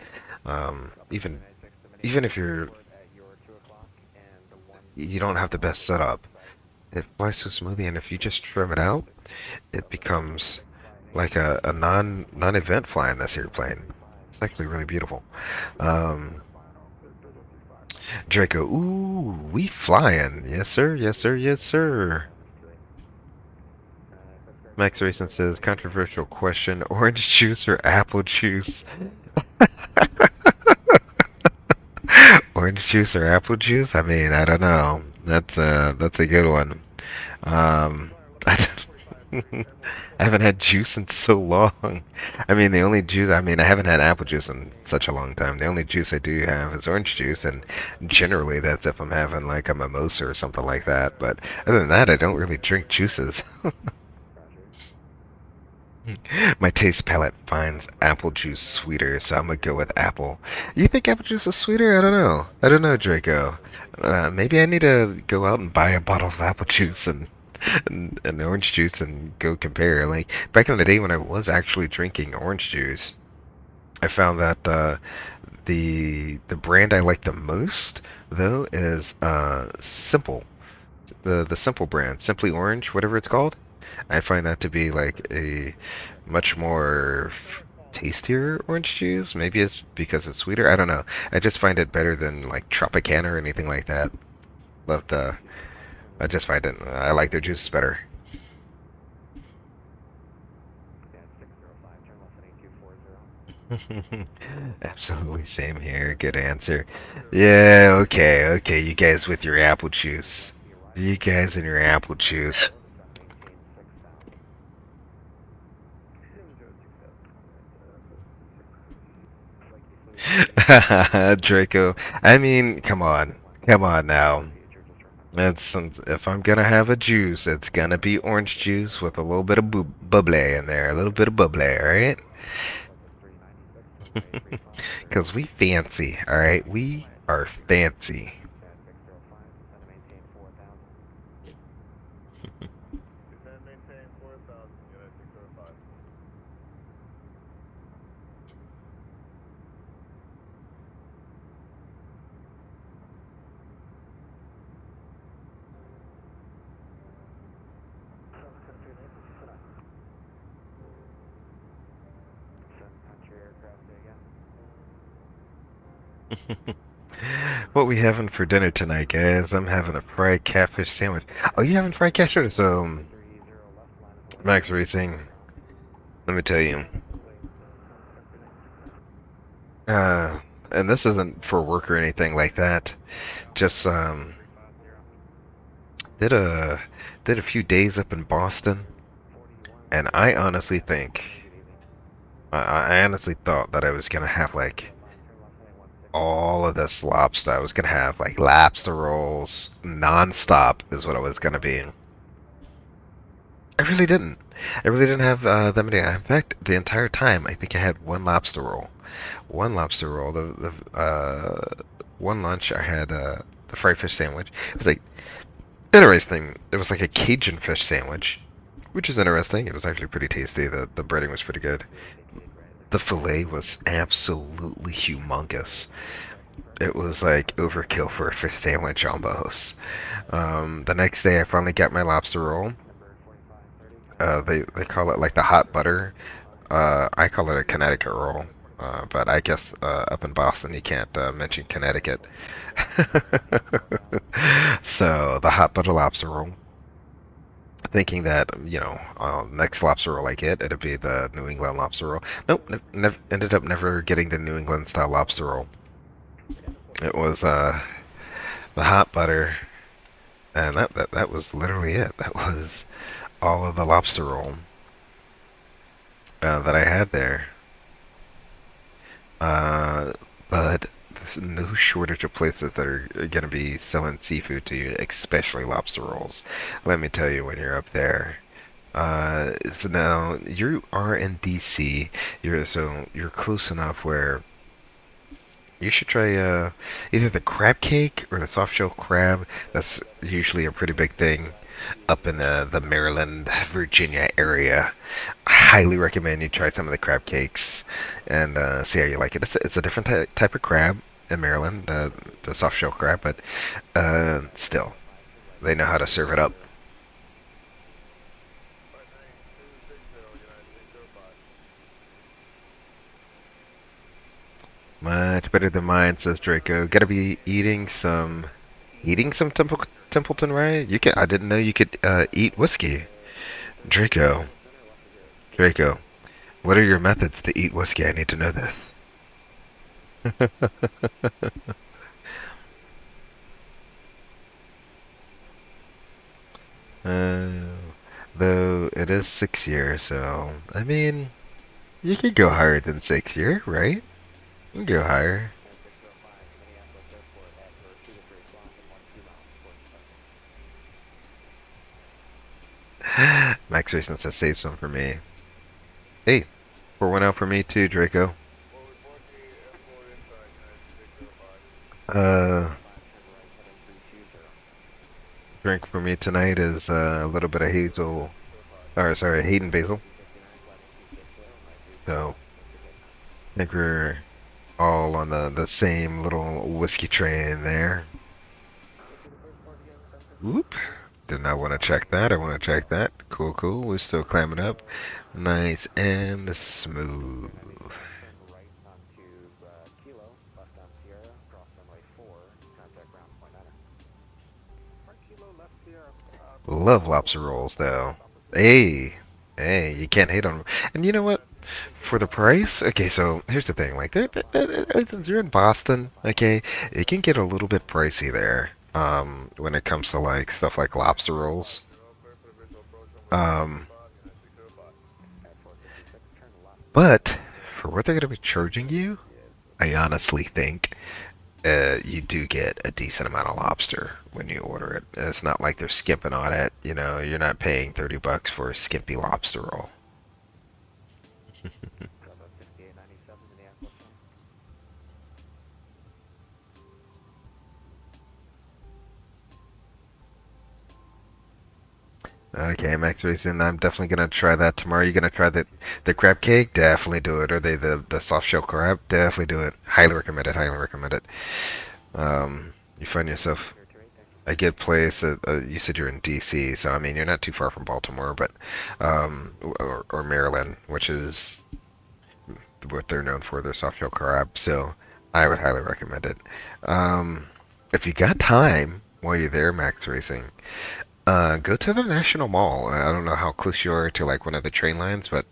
Even if you don't have the best setup, it flies so smoothly, and if you just trim it out, it becomes like a non-event fly in this airplane. It's actually really beautiful. Um, Draco, ooh, we flying. Yes, sir, yes, sir, yes, sir. Max Racing says, controversial question, orange juice or apple juice? Orange juice or apple juice? I mean, I don't know. That's a good one. Um, I haven't had juice in so long. I mean, the only juice, I mean, I haven't had apple juice in such a long time. The only juice I do have is orange juice, and generally that's if I'm having like a mimosa or something like that. But other than that, I don't really drink juices. My taste palette finds apple juice sweeter, so I'm gonna go with apple. You think apple juice is sweeter? I don't know. I don't know, Draco. Maybe I need to go out and buy a bottle of apple juice and orange juice and go compare. Like back in the day when I was actually drinking orange juice, I found that the brand I like the most though is Simple. The Simple brand, Simply Orange, whatever it's called. I find that to be like a much more tastier orange juice. Maybe it's because it's sweeter. I don't know. I just find it better than like Tropicana or anything like that. But I just find it. I like their juices better. Absolutely same here. Good answer. Yeah, okay, okay. You guys with your apple juice. You guys and your apple juice. Draco. I mean, come on. Come on now. It's, if I'm gonna have a juice, it's gonna be orange juice with a little bit of bubbly in there. A little bit of bubbly, alright? Because we fancy, alright? We are fancy. What we having for dinner tonight, guys? I'm having a fried catfish sandwich. Oh, you having fried catfish? So, Max Racing, let me tell you. Uh, and this isn't for work or anything like that. Just did a did a few days up in Boston, and I honestly think, I honestly thought that I was gonna have like all of this lobster. I was gonna have like lobster rolls nonstop is what I was gonna be. I really didn't. I really didn't have that many. In fact, the entire time, I think I had one lobster roll. One lobster roll. One lunch, I had the fried fish sandwich. It was like interesting. It was like a Cajun fish sandwich, which is interesting. It was actually pretty tasty. The breading was pretty good. The fillet was absolutely humongous. It was like overkill for a fish sandwich almost. The next day, I finally got my lobster roll. They call it like the hot butter. I call it a Connecticut roll. But I guess up in Boston you can't mention Connecticut. So the hot butter lobster roll. Thinking that next lobster roll I get, it'll be the New England lobster roll. Nope, ended up never getting the New England style lobster roll. It was the hot butter, and that was literally it. That was all of the lobster roll that I had there. But there's no shortage of places that are going to be selling seafood to you, especially lobster rolls. Let me tell you when you're up there. So now you are in DC. You're close enough where you should try either the crab cake or the soft shell crab. That's usually a pretty big thing up in the Maryland, Virginia area. I highly recommend you try some of the crab cakes and see how you like it. It's a different type of crab in Maryland, the soft shell crab, but still, they know how to serve it up. Much better than mine, says Draco. Gotta be eating some Templeton, right? You can. I didn't know you could eat whiskey, Draco. Draco, what are your methods to eat whiskey? I need to know this. uh, though it is 6 years, so I mean, you could go higher than 6 year, right? You can go higher. 605 Minneapolis Airport at or 2 to 3 o'clock and 1 miles before departure. Max Racing says save some for me. Hey, pour one out for me too, Draco. Uh, 605, turn right, heading 320. drink for me tonight is a little bit of hazel, or sorry, Hayden basil. 359, flight 260, So, 935, clear for takeoff. I think we're all on the same little whiskey train there. Issue the first port again, San Whoop. Francisco. Did not want to check that. I want to check that. Cool, cool. We're still climbing up. Nice and smooth. Turn right onto Kilo, left on Sierra, cross runway 4, contact ground point 9. Park Kilo, left Sierra, Love lobster rolls, though. Hey, hey, you can't hate on them. And you know what? For the price, okay, so here's the thing. Like, since you're in Boston, okay, it can get a little bit pricey there. When it comes to like stuff like lobster rolls. Um, at 456, turn left. but for what they're gonna be charging you, I honestly think you do get a decent amount of lobster when you order it. It's not like they're skimping on it. You know, you're not paying $30 for a skimpy lobster roll. Bravo 6897, Minneapolis. Okay, Max Racing, I'm definitely gonna try that tomorrow. You gonna try the crab cake? Definitely do it. Or the soft shell crab? Definitely do it. Highly recommend it. Highly recommend it. You find yourself Clear to 8, thank you. a good place. You said you're in D.C., so I mean you're not too far from Baltimore, but or Maryland, which is what they're known for, their soft shell crab. So I would highly recommend it. If you got time while you're there, Max Racing, go to the National Mall. I don't know how close you are to like one of the train lines, but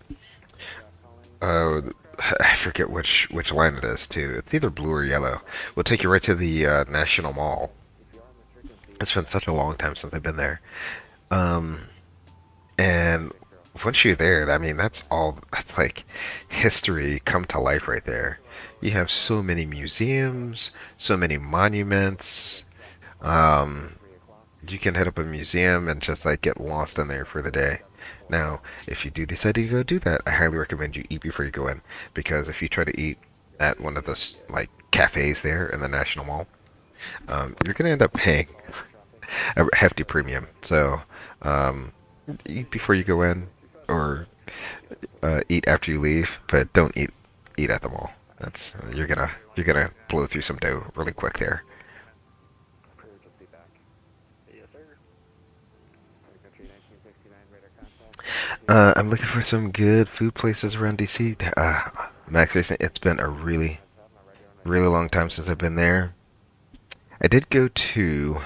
Aircraft calling. uh, I forget which line it is too. It's either blue or yellow. We'll take you right to the National Mall. CPR on this frequency. It's been such a long time since I've been there. Um, and 605. once you're there, I mean that's all. That's like history come to life right there. You have so many museums, so many monuments. Um, 3 o'clock. you can hit up a museum and just like get lost in there for the day. Now, if you do decide to go do that, I highly recommend you eat before you go in, because if you try to eat at one of those like cafes there in the National Mall, you're gonna end up paying Air traffic. a hefty premium. So, um, eat before you go in, or eat after you leave, but don't eat at the mall. That's you're gonna blow through some dough really quick there. Crew just be back. Yes, sir. Country 1969, radar contact. I'm looking for some good food places around DC. Max Racing, it's been a really long time since I've been there. I did go to.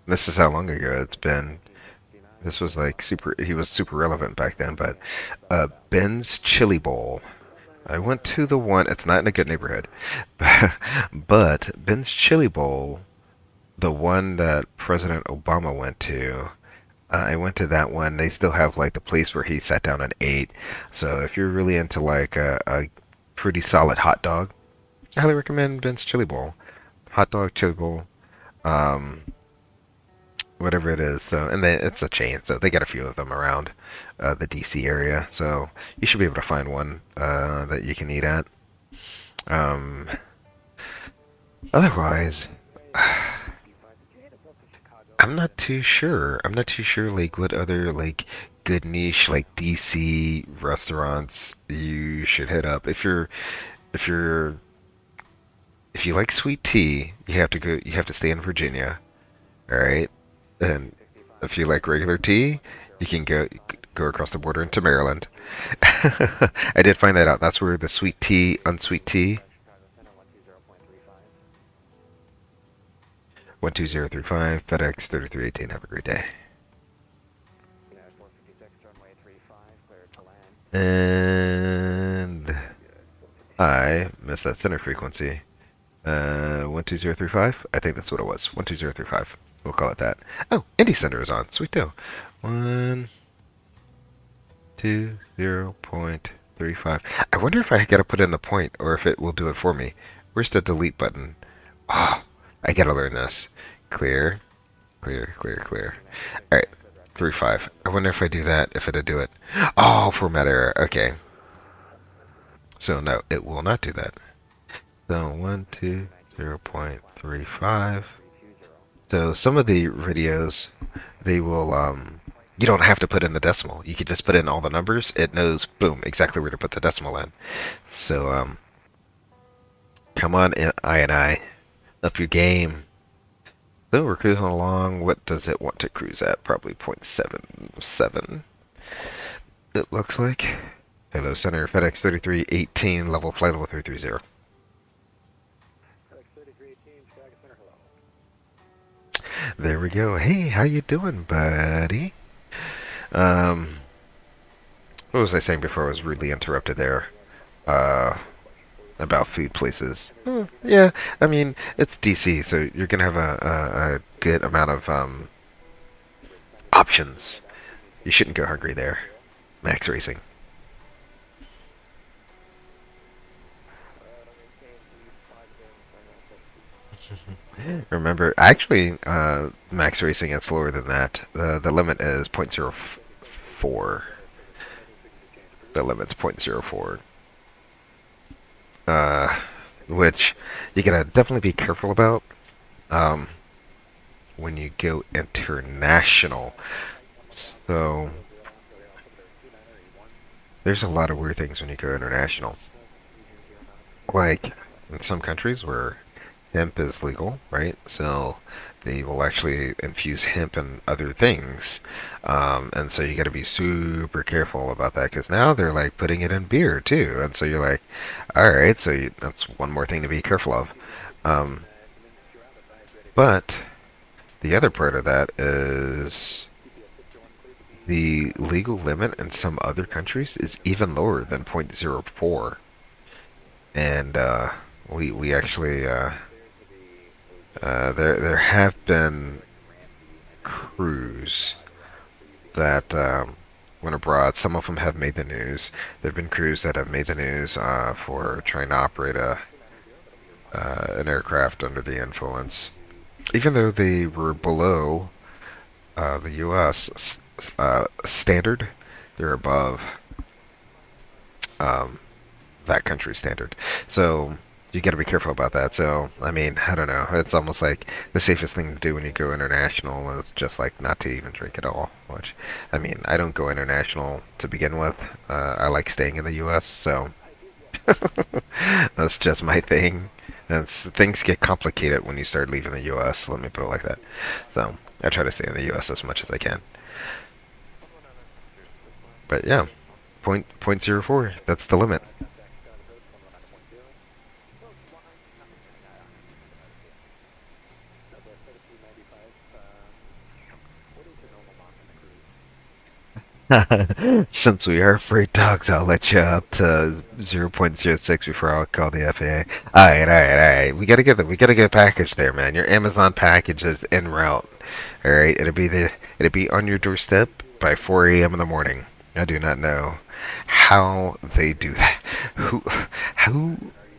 This is how long ago it's been. This was like super. He was super relevant back then, but Ben's Chili Bowl. I went to the one. It's not in a good neighborhood, but Ben's Chili Bowl, the one that President Obama went to. I went to that one. They still have like the place where he sat down and ate. So if you're really into like a pretty solid hot dog, I highly recommend Ben's Chili Bowl. Hot dog chili bowl, um, whatever it is. So and then it's a chain, so they got a few of them around the DC area. So you should be able to find one that you can eat at. Um, otherwise, I'm not too sure. I'm not too sure like what other like good niche like DC restaurants you should hit up. If you're if you like sweet tea, you have to stay in Virginia, all right? And if you like regular tea, you can go across the border into Maryland. I did find that out. That's where the sweet tea, unsweet tea, 12035 FedEx 3318. Have a great day. And I missed that center frequency. 12035? I think that's what it was. 12035. We'll call it that. Oh, Indy Center is on. Sweet deal. 120.35. I wonder if I gotta put in the point or if it will do it for me. Where's the delete button? Oh, I gotta learn this. Clear, clear, clear, clear. Alright, 35. I wonder if I do that, if it'll do it. Oh, format error. Okay. So no, it will not do that. So 120.35. So some of the videos, they will, you don't have to put in the decimal. You can just put in all the numbers. It knows, boom, exactly where to put the decimal in. So, come on, I, up your game. So we're cruising along. What does it want to cruise at? Probably 0.77. It looks like. Hello, Center, FedEx 3318, level flight level 330. There we go. Hey, how you doing, buddy? What was I saying before I was rudely interrupted there? About food places. Yeah, I mean, it's DC, so you're gonna have a good amount of options. You shouldn't go hungry there. Max Racing. Remember, actually, Max Racing is slower than that. The limit is 0.04. The limit's 0.04. Which you gotta definitely be careful about when you go international. So there's a lot of weird things when you go international. Like in some countries where hemp is legal, right? So they will actually infuse hemp in other things. And so you got to be super careful about that because now they're like putting it in beer too. And so you're like, all right, so that's one more thing to be careful of. But the other part of that is the legal limit in some other countries is even lower than 0.04. And we actually there have been crews that went abroad. Some of them have made the news. There have been crews that have made the news for trying to operate an aircraft under the influence, even though they were below the U.S. Standard. They're above that country's standard. So you got to be careful about that. So, I mean, I don't know. It's almost like the safest thing to do when you go international is just like not to even drink at all. Which, I mean, I don't go international to begin with. I like staying in the U.S. So that's just my thing. Things get complicated when you start leaving the U.S. Let me put it like that. So I try to stay in the U.S. as much as I can. But yeah, 0.04. That's the limit. Since we are freight dogs, I'll let you up to 0.06 before I'll call the FAA. Alright. We gotta get a package there, man. Your Amazon package is en route. Alright, it'll be on your doorstep by 4 a.m. in the morning. I do not know how they do that.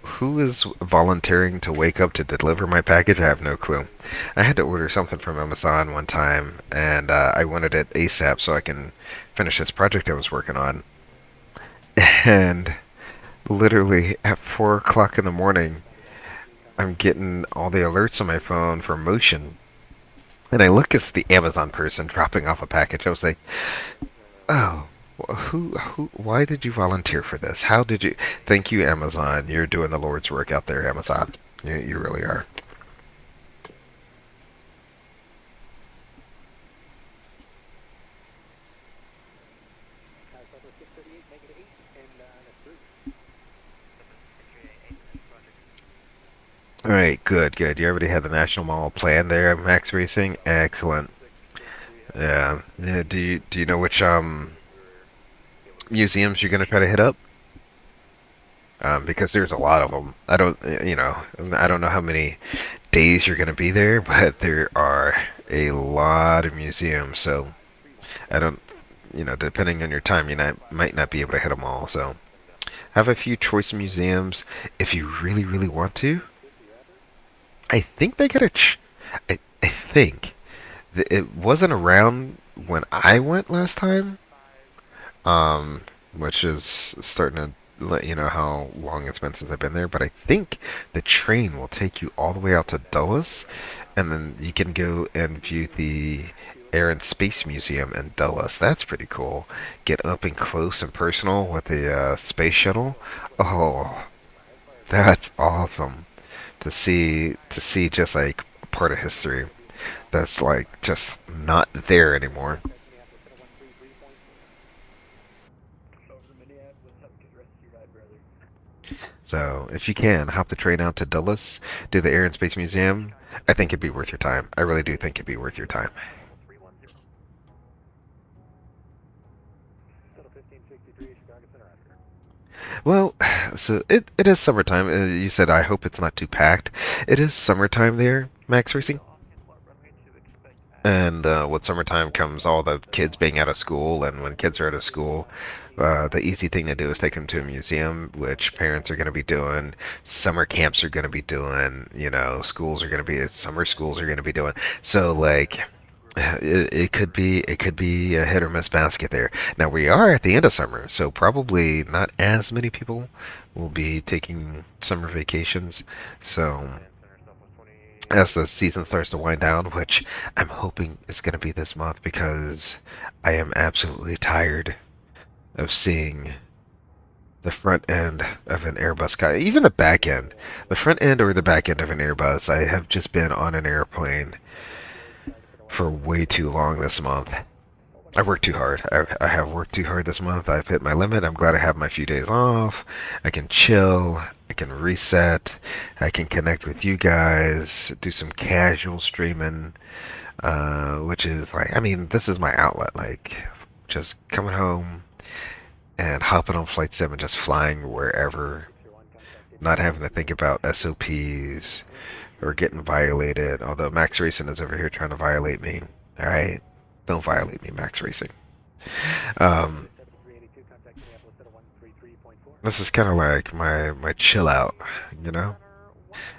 Who is volunteering to wake up to deliver my package? I have no clue. I had to order something from Amazon one time, and I wanted it ASAP so I can finish this project I was working on. And literally at 4 o'clock in the morning, I'm getting all the alerts on my phone for motion. And I look as the Amazon person dropping off a package. I was like, oh, why did you volunteer for this? How did you? Thank you, Amazon. You're doing the Lord's work out there, Amazon. You really are. Alright, good. You already have the National Mall plan there at Max Racing? Excellent. Yeah. Yeah. Do you know which museums you're gonna try to hit up? Because there's a lot of them. I don't know how many days you're gonna be there, but there are a lot of museums. So I don't, depending on your time, might not be able to hit them all. So have a few choice museums if you really, really want to. I think they got a. I think it wasn't around when I went last time, um, which is starting to let you know how long it's been since I've been there. But I think the train will take you all the way out to Dulles, and then you can go and view the Air and Space Museum in Dulles. That's pretty cool. Get up and close and personal with the space shuttle. Oh, that's awesome to see just like part of history that's like just not there anymore. Over to Minneapolis, have a good rest of your ride, brother. So if you can hop the train out to Dulles, do the Air and Space Museum, I think it'd be worth your time. I really do think it'd be worth your time. 310. Settle 1563, Chicago Center after. Well, so it is summertime. You said I hope it's not too packed. It is summertime there, Max Racing. What runway to expect at And with summertime comes all the kids being out of school, and when kids are out of school, the easy thing to do is take them to a museum, which parents are going to be doing. Summer camps are going to be doing. Schools are going to be summer schools are going to be doing. So like, it could be a hit or miss basket there. Now we are at the end of summer, so probably not as many people will be taking summer vacations. So as the season starts to wind down, which I'm hoping is going to be this month because I am absolutely tired of seeing the front end of an Airbus, even the back end, the front end or the back end of an Airbus. I have just been on an airplane for way too long this month. I worked too hard. I have worked too hard this month. I've hit my limit. I'm glad I have my few days off. I can chill. I can reset. I can connect with you guys. Do some casual streaming, which is like, I mean, this is my outlet. Like, just coming home and hopping on Flight 7, just flying wherever, not having to think about SOPs or getting violated. Although Max Racing is over here trying to violate me. All right, don't violate me, Max Racing. Um, this is kind of like my chill out, you know.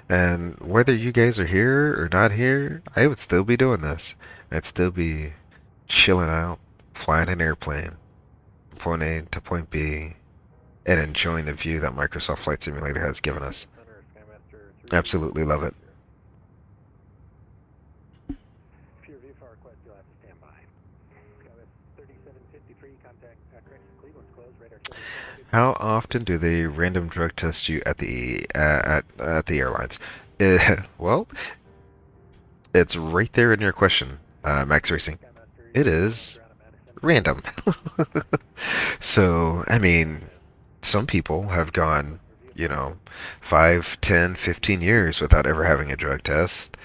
And whether you guys are here or not here, I would still be doing this. I'd still be chilling out, flying an airplane, point A to point B, and enjoying the view that Microsoft Flight Simulator has given us. Absolutely love it. For your VFR request, you'll have to stand by. KMS 3753, contact correction, Cleveland's closed, radar check. How often do they random drug test you at the airlines? Well, it's right there in your question, Max Racing. It is random. So, I mean, some people have gone, 5, 10, 15 years without ever having a drug test.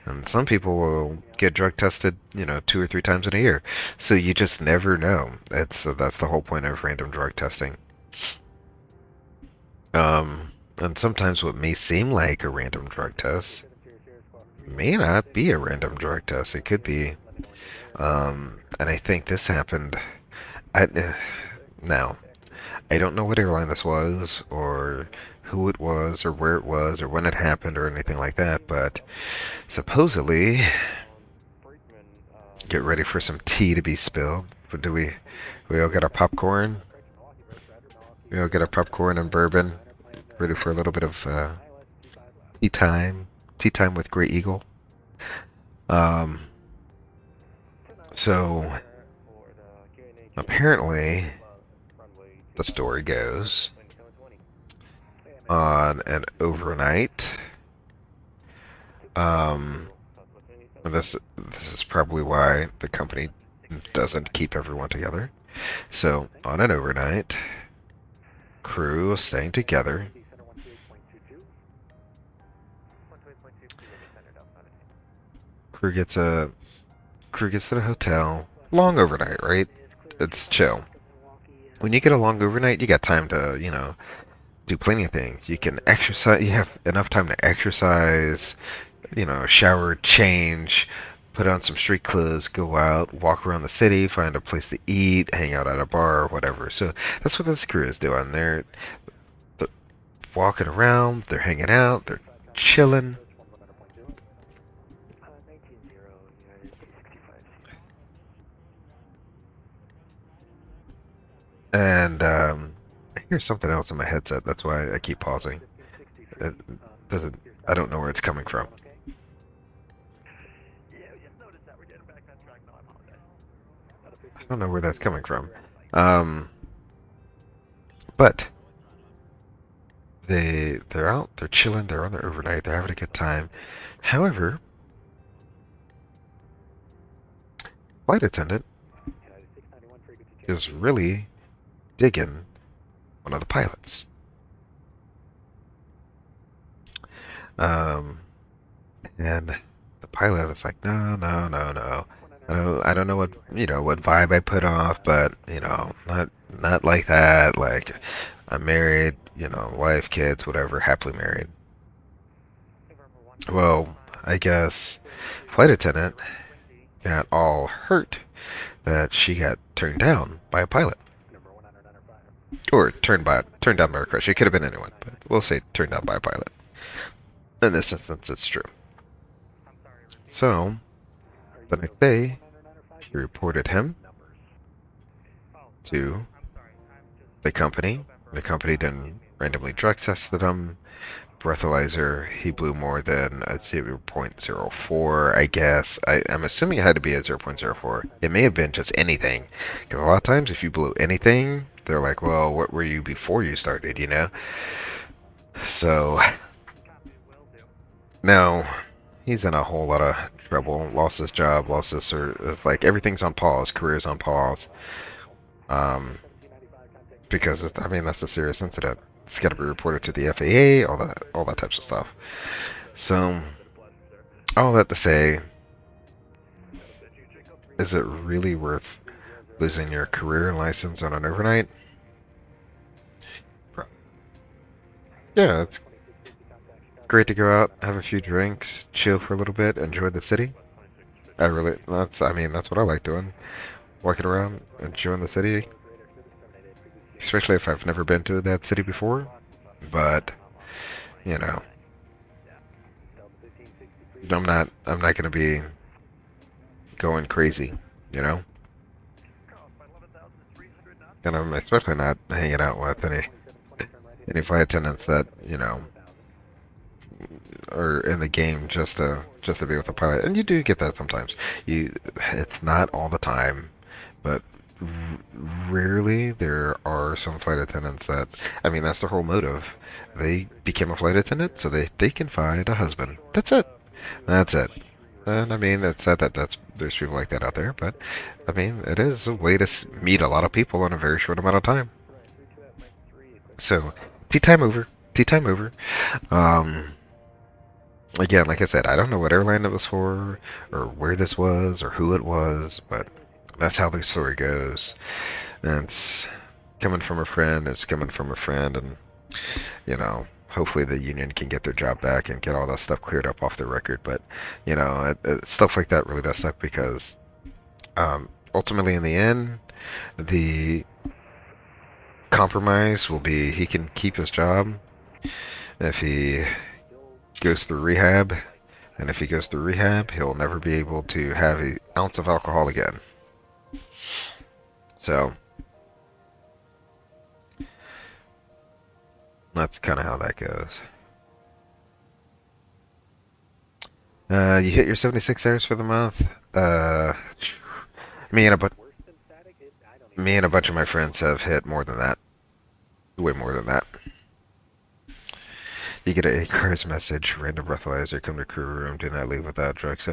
And some people will get drug tested, 2 or 3 times in a year. So you just never know. That's the whole point of random drug testing. And sometimes what may seem like a random drug test may not be a random drug test. It could be. And I think this happened. Now, I don't know what airline this was, or who it was, or where it was, or when it happened, or anything like that, but supposedly, get ready for some tea to be spilled. But we all got our popcorn? We all get our popcorn and bourbon, ready for a little bit of tea time. Tea time with Grey Eagle. Um, so, apparently, the story goes, on an overnight, this is probably why the company doesn't keep everyone together. So, on an overnight, crew is staying together. crew gets to the hotel. Long overnight, right? It's chill. When you get a long overnight, you got time to, do plenty of things. You can exercise. You have enough time to exercise, shower, change, put on some street clothes, go out, walk around the city, find a place to eat, hang out at a bar or whatever. So that's what this crew is doing. They're walking around, they're hanging out, they're chilling. And I hear something else in my headset. That's why I keep pausing. It doesn't. I don't know where it's coming from. I don't know where that's coming from. Um, but they're out, they're chilling, they're on their overnight, they're having a good time. However, flight attendant is really digging one of the pilots. And the pilot is like, no, no, no, no. I don't know what vibe I put off, but not like that. Like, I'm married, wife, kids, whatever, happily married. Well, I guess flight attendant got all hurt that she got turned down by a pilot. Or turned down by a crush. It could have been anyone, but we'll say turned down by a pilot. In this instance, it's true. So, the next day, she reported him to the company. The company then randomly drug tested him. Breathalyzer, he blew more than a 0.04, I guess. I'm assuming it had to be a 0.04. It may have been just anything. Because a lot of times, if you blew anything, they're like, well, what were you before you started? So, now, he's in a whole lot of trouble. Lost his job, lost his it's like everything's on pause, career's on pause. Because that's a serious incident. It's got to be reported to the FAA, all that types of stuff. So, all that to say, is it really worth losing your career license on an overnight? Yeah, it's great to go out, have a few drinks, chill for a little bit, enjoy the city. That's what I like doing. Walking around, enjoying the city. Especially if I've never been to that city before. But, you know, I'm not gonna be going crazy, you know? And I'm especially not hanging out with any flight attendants that, are in the game just to be with a pilot. And you do get that sometimes. It's not all the time, but rarely there are some flight attendants that's their whole motive. They became a flight attendant so they can find a husband. That's it. That's it. And it's sad that there's people like that out there, but it is a way to meet a lot of people in a very short amount of time. So, tea time over. Tea time over. Um, Again, like I said, I don't know what airline it was for, or where this was, or who it was, but that's how the story goes. And it's coming from a friend, it's coming from a friend, and, hopefully the union can get their job back and get all that stuff cleared up off their record. But, stuff like that really does suck because ultimately in the end, the compromise will be he can keep his job if he goes through rehab, and if he goes through rehab, he'll never be able to have an ounce of alcohol again. So, that's kind of how that goes. You hit your 76 hours for the month. Me and a bunch of my friends have hit more than that. Way more than that. You get a car's message, random breathalyzer, come to crew room, do not leave without drugs.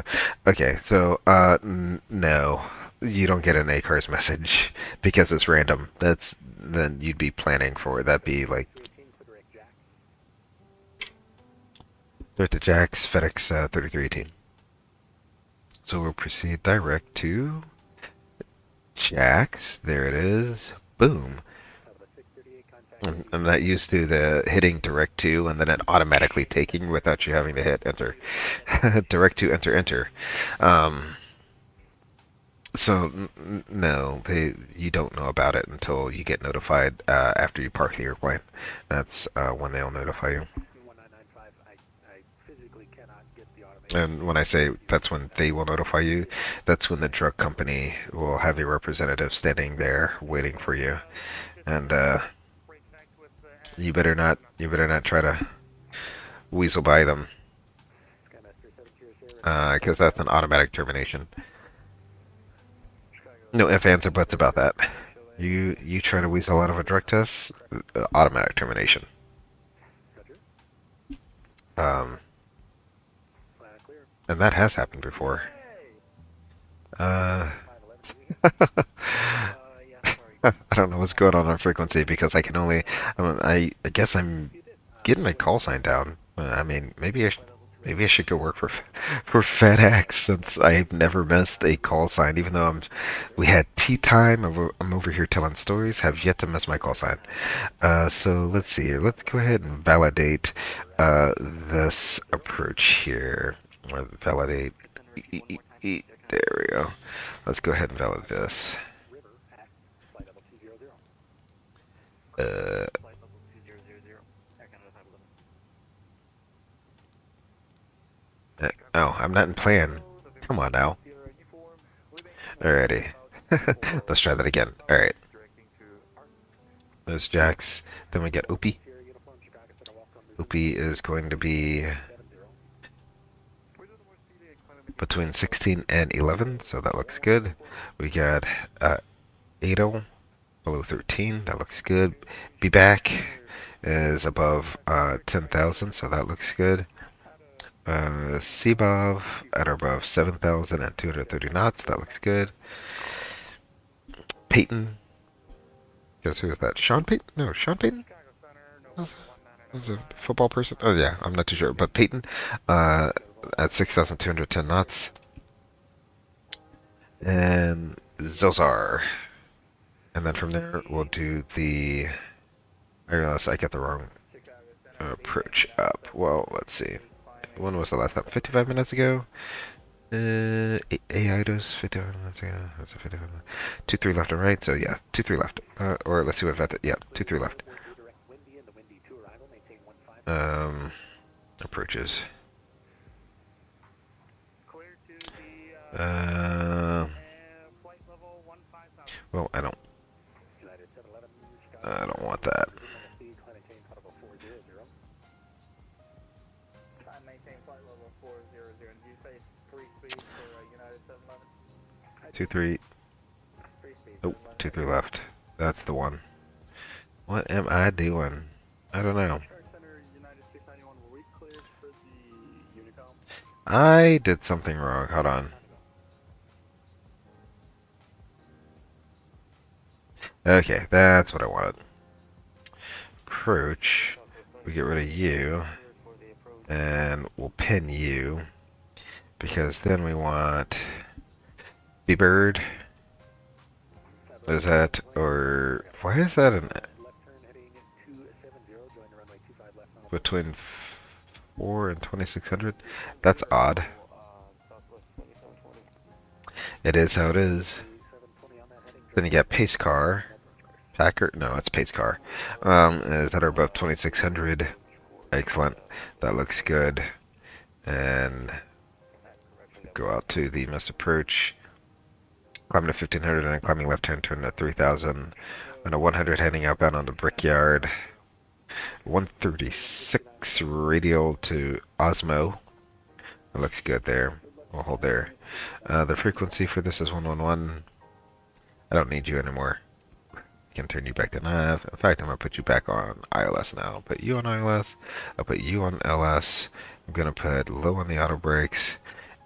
No, you don't get an ACARS message because it's random. Then you'd be planning for it. That'd be like There's the Jack's FedEx 3318. So we'll proceed direct to Jax. There it is. Boom. I'm not used to the hitting direct to and then it automatically taking without you having to hit enter. Direct to enter enter. Um, no, you don't know about it until you get notified after you park the airplane. That's when they'll notify you. And when I say that's when they will notify you, that's when the drug company will have a representative standing there waiting for you. And you better not try to weasel by them, because that's an automatic termination. No ifs, ands, or buts about that. You try to weasel out of a drug test, automatic termination. Um, and that has happened before. I don't know what's going on frequency because I can only. I guess I'm getting my call sign down. I mean, maybe I should go work for FedEx since I've never missed a call sign. Even though we had tea time. I'm over here telling stories. Have yet to miss my call sign. So let's see. Let's go ahead and validate this approach here. Validate. There we go. Let's go ahead and validate this. Oh, I'm not in plan. Come on now. Alrighty. Let's try that again. Alright. There's Jax. Then we get Opie. Opie is going to be between 16 and 11, so that looks good. We got Ado below 13, that looks good. Be Back is above 10,000, so that looks good. Seabov at or above 7,000 at 230 knots, that looks good. Peyton, guess who is that? Sean Payton? No, Sean Payton? Is a football person? Oh yeah, I'm not too sure. But Peyton, at 6,210 knots. And Zozar. And then from there, we'll do the... I realized I got the wrong approach up. Well, let's see. When was the last time? 55 minutes ago? AI does 55 minutes ago. That's a 55 minutes. 2-3 left and right, so yeah, 2-3 left. Or let's see what that. Yeah, 2-3 left. Approaches. Well, I don't want that. 2-3. Oh, 2-3 left. That's the one. What am I doing? I don't know. I did something wrong. Hold on. Okay, that's what I wanted. Approach. We get rid of you. And we'll pin you. Because then we want... B-Bird. Is that... Or... Why is that an... Between 4 and 2600? That's odd. It is how it is. Then you got Pace Car. Packer? No, it's Pace Car. Is that are above 2600? Excellent. That looks good. And go out to the missed approach. Climbing to 1500 and then climbing left hand turn to 3000. And a 100 heading outbound on the Brickyard. 136 radial to Osmo. It looks good there. We'll hold there. The frequency for this is 111. I don't need you anymore. I can turn you back to nav. In fact, I'm going to put you back on ILS now. I'll put you on ILS. I'll put you on LS. I'm going to put low on the auto brakes.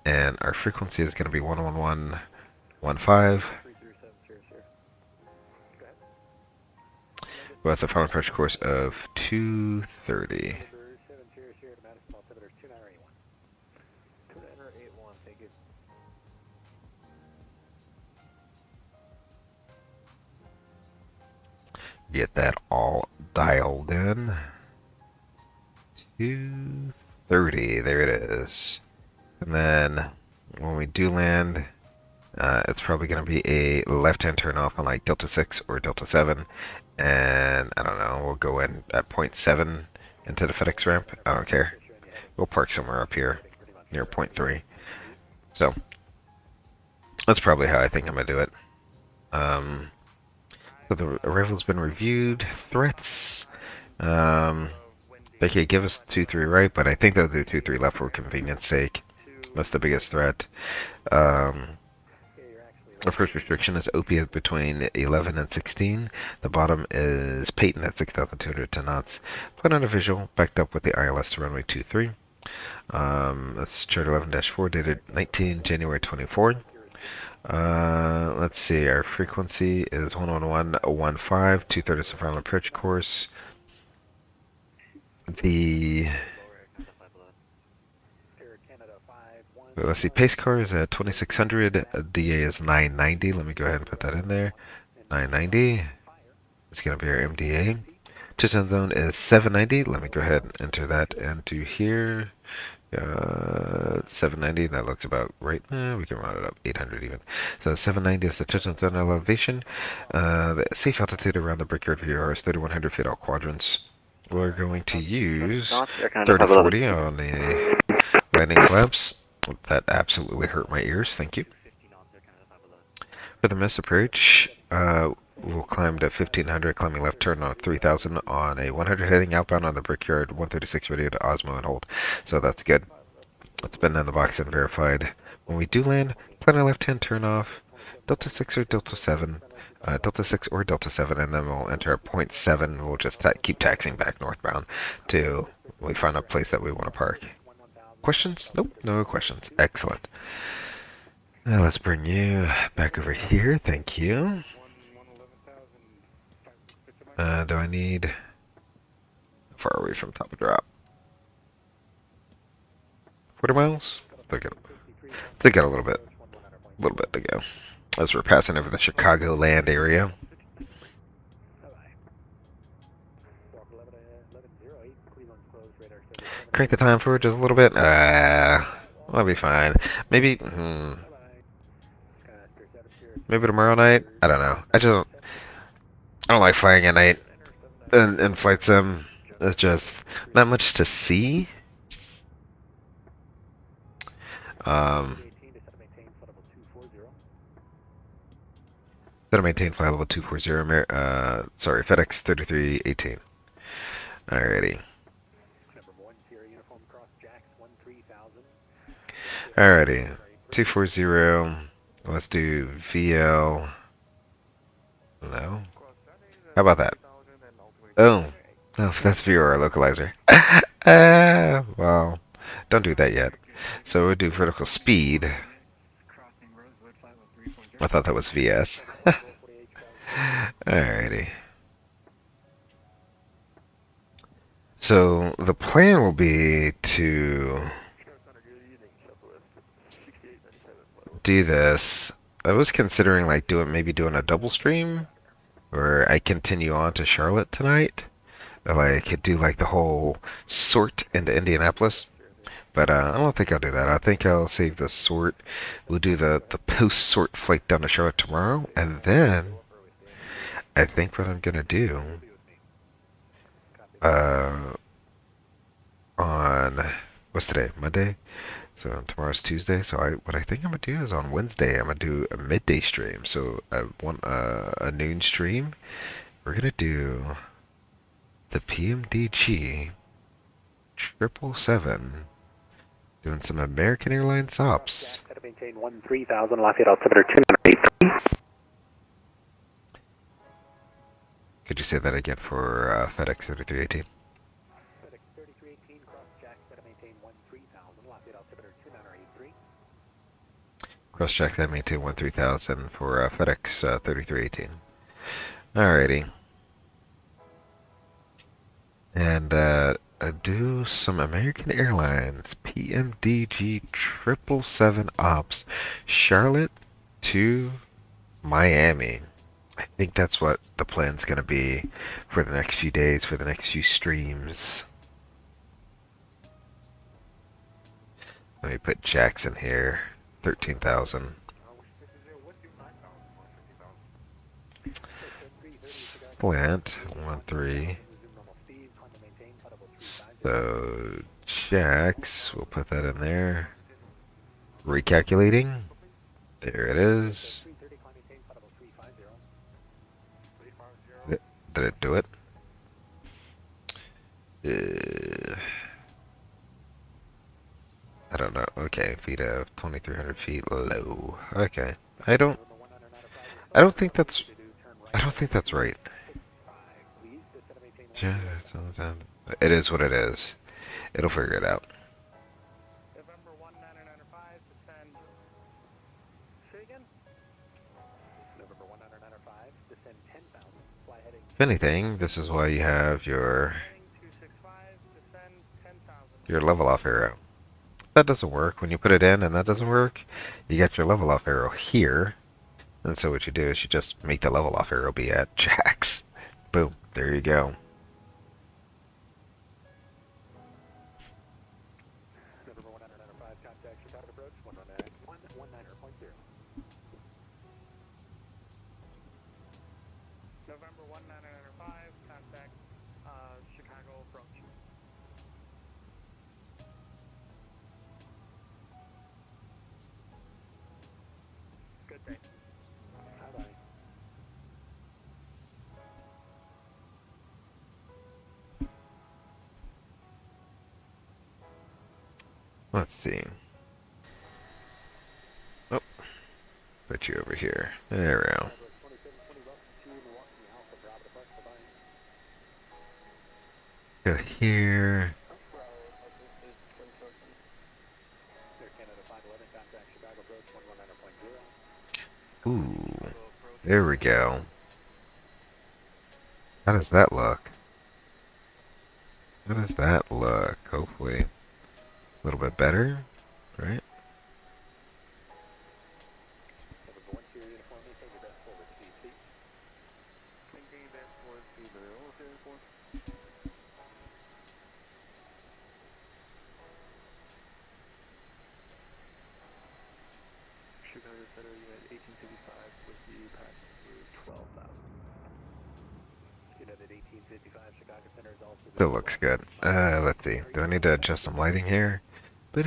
And our frequency is going to be 11115. With a final pressure course of 230. Get that all dialed in. 230, there it is. And then when we do land, it's probably going to be a left-hand turn off on like Delta 6 or Delta 7. And I don't know, we'll go in at 0.7 into the FedEx ramp. I don't care. We'll park somewhere up here near 0.3. So that's probably how I think I'm going to do it. So the arrival's been reviewed. Threats. They could give us 2-3 right, but I think they'll do 2-3 left for convenience sake. That's the biggest threat. The first restriction is opiate between 11 and 16. The bottom is Peyton at 6,210 knots. Plan on a visual, backed up with the ILS to runway 23. That's chart 11-4, dated 19 January 24. Let's see, our frequency is 111.15, 230 final approach course. Let's see, pace car is at 2600, DA is 990. Let me go ahead and put that in there. 990. It's going to be our MDA. Touchdown zone is 790. Let me go ahead and enter that into here. 790, that looks about right. We can round it up, 800 even. So 790 is the touchdown zone elevation. The safe altitude around the Brickyard VR is 3,100 feet all quadrants. We're going to use 3040 on the landing flaps. That absolutely hurt my ears, thank you. For the miss approach, we'll climb to 1500, climbing left turn on 3000 on a 100 heading outbound on the Brickyard 136 radio to Osmo and hold. So that's good. It's been in the box and verified. When we do land, plan a left-hand turn off, Delta 6 or Delta 7, Delta 6 or Delta 7, and then we'll enter at 0.7. We'll just keep taxiing back northbound till we find a place that we want to park. Questions? Nope, no questions. Excellent. Now let's bring you back over here. Thank you. Do I need... How far are we from top of drop? 40 miles? Still got a little bit to go. As we're passing over the Chicagoland area. Crank the time forward just a little bit. That'll be fine. Maybe tomorrow night. I don't know. I don't like flying at night in flight sim. It's just not much to see. Gotta maintain flight level 240. Sorry, FedEx 3318. Alrighty. Alrighty. 240. Let's do VL. No. How about that? Oh. Oh, that's VOR localizer. Well, don't do that yet. So we'll do vertical speed. I thought that was VS. Alrighty. So the plan will be to do this. I was considering like maybe doing a double stream, where I continue on to Charlotte tonight. Like do like the whole sort into Indianapolis. But I don't think I'll do that. I think I'll save the sort. We'll do the post-sort flight down to Charlotte tomorrow. And then I think what I'm going to do on, what's today? Monday? So tomorrow's Tuesday. So what I think I'm going to do is on Wednesday, I'm going to do a midday stream. So a noon stream. We're going to do the PMDG 777. Doing some American Airlines ops. Maintain 13,000, Lafayette altimeter 283. Could you say that again for FedEx 3318? FedEx 3318, cross jack, maintain 13,000, Lafayette altimeter 2983. Cross jack that maintain 13,000 for FedEx 3318. Alrighty. And do some American Airlines PMDG 777 ops, Charlotte to Miami. I think that's what the plan's gonna be for the next few days, for the next few streams. Let me put Jackson here. 13,000. Slant 1-3. So Jax, we'll put that in there. Recalculating. There it is. Did it do it? I don't know. Okay, feet of 2,300 feet low. Okay. I don't think that's right. It is what it is. It'll figure it out. November 1995, descend. Say again? November 1995, descend 10,000, fly heading. If anything, this is why you have your 265, descend 10,000. level off arrow. That doesn't work. When you put it in and that doesn't work, you get your level off arrow here. And so what you do is you just make the level off arrow be at Jax. Boom. There you go. November 1995, contact Chicago approach, 119.0. November 1995, contact Chicago approach. Good day. Bye-bye. Let's see. Oh, put you over here. There we go. Go here. Ooh, there we go. How does that look? How does that look? Hopefully a little bit better, right? Chicago Center Unit 1855 with the passenger 12,000. Unit at 1855, Chicago Center is also... Still looks good. Let's see. Do I need to adjust some lighting here? I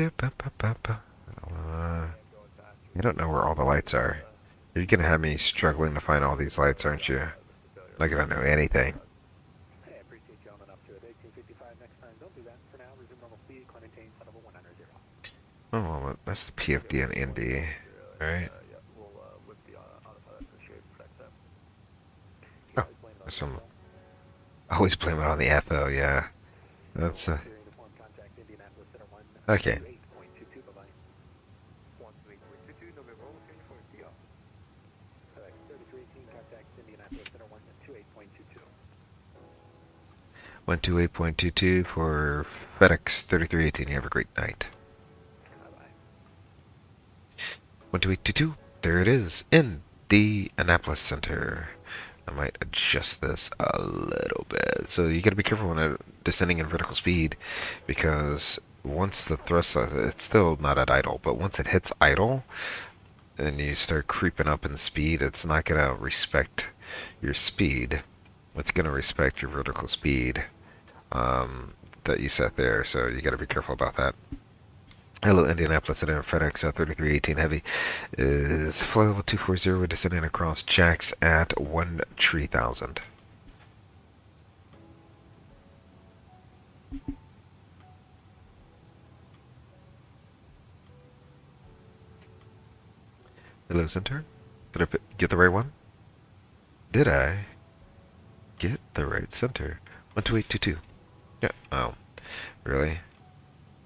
don't know where all the lights are. You're gonna have me struggling to find all these lights, aren't you? Not gonna know anything. Hey, I appreciate you owning up to it. 1855 next time. Don't do that. For now, resume normal speed, climb maintain, set level 190. Oh, well, that's the PFD and Indy. Alright. Yeah, we'll whip the autopilot for shape effect up. Oh, there's some... Always blame it on the FO, yeah. That's, okay. Went to 8.22 for FedEx 3318. You have a great night. 12822. There it is in the Indianapolis Center. I might adjust this a little bit. So you gotta be careful when descending in vertical speed, because once the thrust, it's still not at idle, but once it hits idle and you start creeping up in speed, it's not gonna respect your speed. It's gonna respect your vertical speed that you set there. So you gotta be careful about that. Hello, Indianapolis Center FedEx 3318 Heavy is flight level 240, descending across Jax at 13,000. Hello, Center. Did I get the right one? Did I get the right center? 12822. Yeah. Oh, really?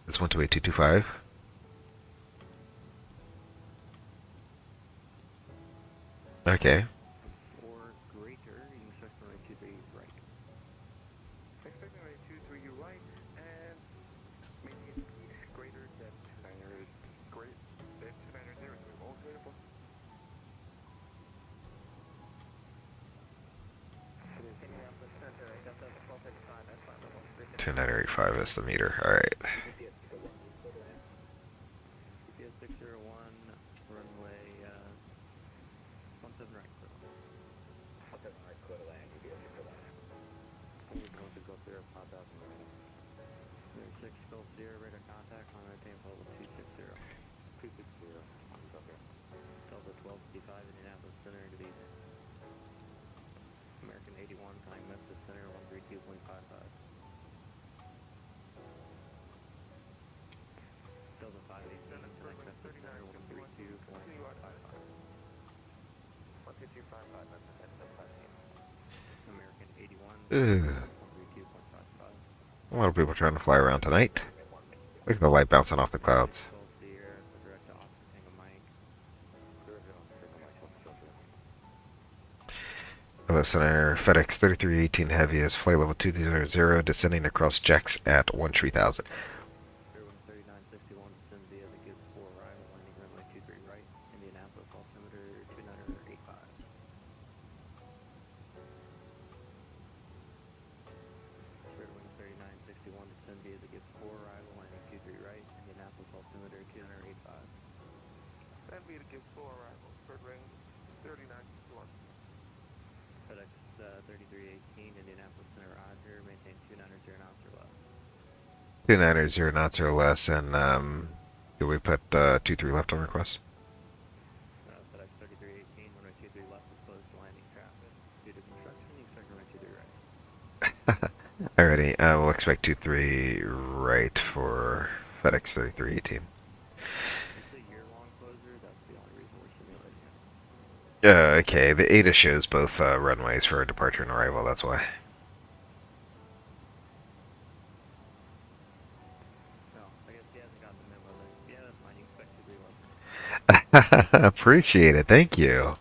It's 128.225. Okay. Or greater, you expect the right to the right. Expecting right to 3 you right, and maintain speed greater than 290. Great than 290, so all available. 2985 is the meter. Alright. GPS 601, runway 17 right, clear. 17 right, clear to land, GPS 601. We're going to go clear 5,000 right. 36 Gulf Sierra, radar contact, on our tame level 260. 260, okay. Delta 1255, Indianapolis Center to be American 81, flying Memphis Center 132.55. Delta 518, select Memphis Center 132.55. 132.55, Memphis Center, Delta 518. American 81, Ugh. 132.55. A lot of people trying to fly around tonight. Look at the light bouncing off the clouds. Hello, Center. FedEx 3318 Heavy is flight level 200, descending across jacks at 13,000. 3961, descend via the Gibbs 4 arrival, landing runway 23 right, Indianapolis, altimeter 2985. Square wing 3961, descend via the Gibbs 4 arrival, landing 23 right, Indianapolis, altimeter 285. Descend via the Gibbs 4 arrival, square wing 3961. FedEx 3318, Indianapolis Center, Roger, maintain 290 knots or less. 290 knots or less, and do we put 23 left on request? FedEx 3318, runway 23 left is closed to landing traffic. Due to construction, you expect runway 23 right. Alrighty, we'll expect 23 right for FedEx 3318. It's a year-long closure, that's the only reason we're simulating it. Okay, the ADA shows both runways for departure and arrival, that's why. I guess he hasn't gotten the memo then. Yeah, that's fine. You expect to be left. Appreciate it, thank you.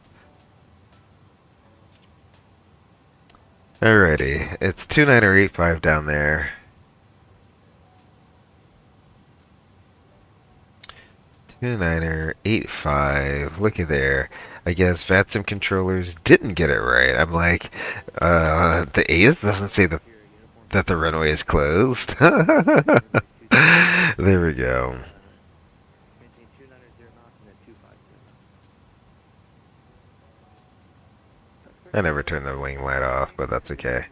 Alrighty, it's 2985 down there. 2985, look at there. I guess VATSIM controllers didn't get it right. I'm like, the AS doesn't say that the runway is closed. There we go. Maintain 290 knots and then 250. I never turned the wing light off, but that's okay.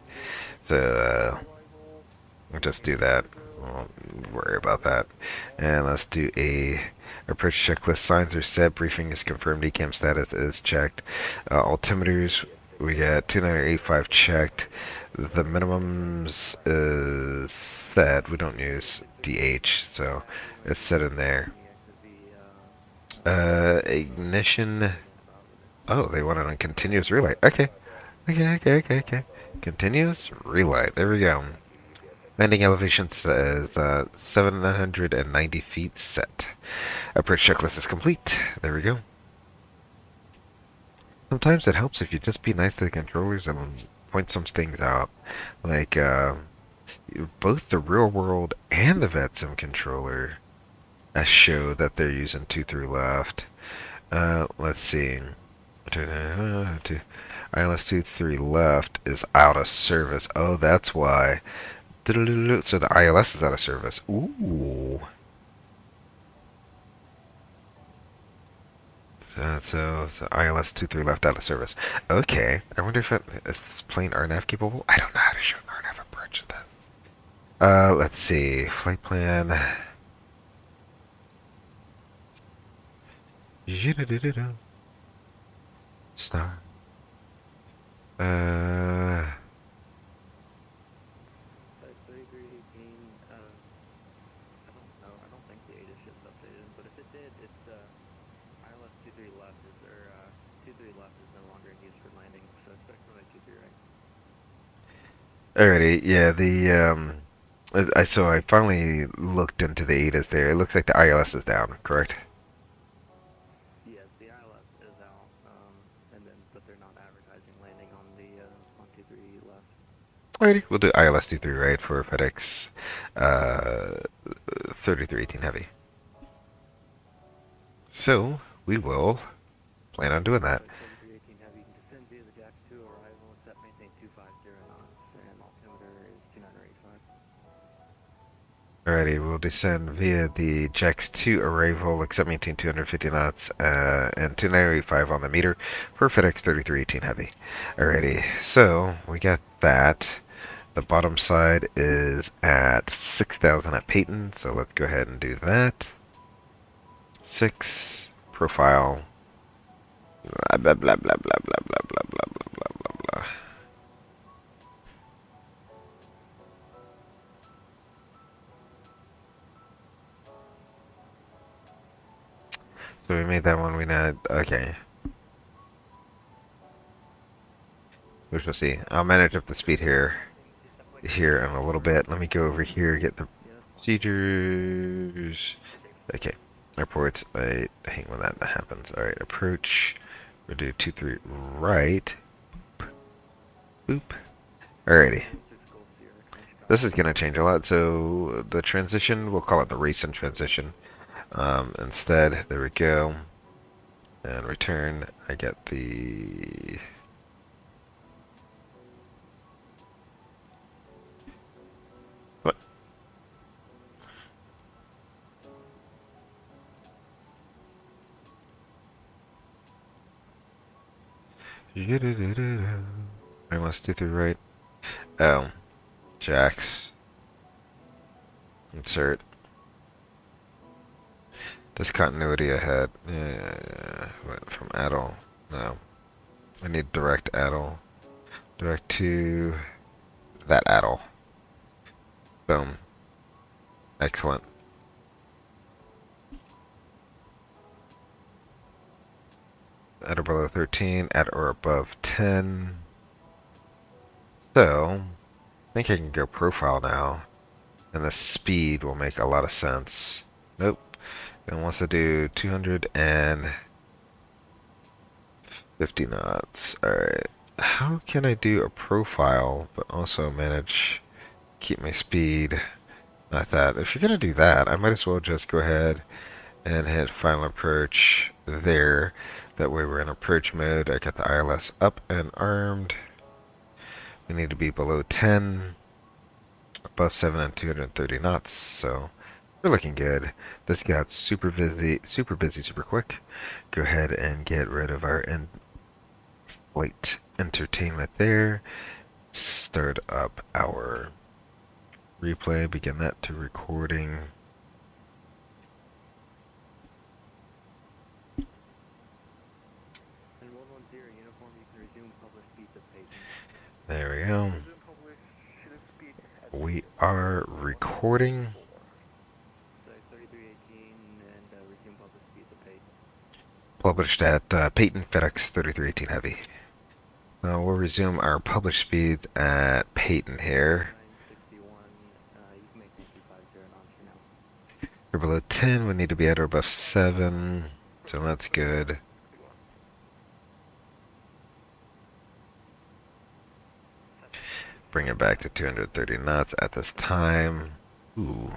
So, we'll just do that. Won't worry about that. And let's do a approach checklist. Signs are set. Briefing is confirmed. ECAM status is checked. Altimeters, we got 2985 checked. The minimums is set. We don't use DH, so it's set in there. Ignition. Oh, they want it on continuous relight. Okay. Okay. Continuous relight. There we go. Landing elevation says 790 feet set. Approach checklist is complete. There we go. Sometimes it helps if you just be nice to the controllers and point some things out. Like, both the real world and the VetSim controller show that they're using 2 through left. Let's see. ILS 2-3 left is out of service. Oh, that's why. So the ILS is out of service. Ooh. So ILS 2-3 left out of service. Okay. I wonder if is this plane RNAV capable? I don't know how to show an RNAV approach to this. Let's see. Flight plan. Star. FedEx 3318, I don't know. I don't think the ADA ship's updated, but if it did, it's ILS 23 left is or 23 left is no longer in use for landing, so expect runway 23 right. Alrighty, yeah, so I finally looked into the ADAs there. It looks like the ILS is down, correct? Yes, the ILS is out, but they're not advertising landing on the on 23 left. Alrighty, we'll do ILS 23 right for FedEx 3318 Heavy. So, we will plan on doing that. 3318 Heavy, you can descend via the Jack 2 arrival and set maintain 250 knots, and altimeter is 2985. Alrighty, we'll descend via the jacks to arrival, accept maintain 250 knots, and 295 on the meter for FedEx 3318 Heavy. Alrighty, so we got that. The bottom side is at 6,000 at Peyton, so let's go ahead and do that. 6, profile, blah, blah, blah, blah, blah, blah, blah, blah, blah, blah, blah, blah, blah. So we made that one, we not, okay. We shall see. I'll manage up the speed here in a little bit. Let me go over here, get the procedures. Okay, airports. I hate when that happens. All right, approach. We'll do 23 right. Boop. Alrighty. This is gonna change a lot. So the transition, we'll call it the recent transition. Instead, there we go. And return. I get the. What? I must do the right. Oh, jacks. Insert. Discontinuity ahead. Yeah, went from addle. No. I need direct addle. Direct to that addle. Boom. Excellent. At or below 13, at or above 10. So, I think I can go profile now. And the speed will make a lot of sense. Nope. It wants to do 250 knots. Alright. How can I do a profile, but also manage keep my speed like that? If you're going to do that, I might as well just go ahead and hit final approach there. That way we're in approach mode. I got the ILS up and armed. We need to be below 10, above 7 and 230 knots, so we're looking good. This got super busy, super quick. Go ahead and get rid of our flight entertainment there. Start up our replay, begin that to recording. There we go. We are recording. Published at Peyton FedEx 3318 Heavy. We'll resume our published speed at Peyton here. We're below 10, we need to be at or above 7, so that's good. Bring it back to 230 knots at this time. Ooh.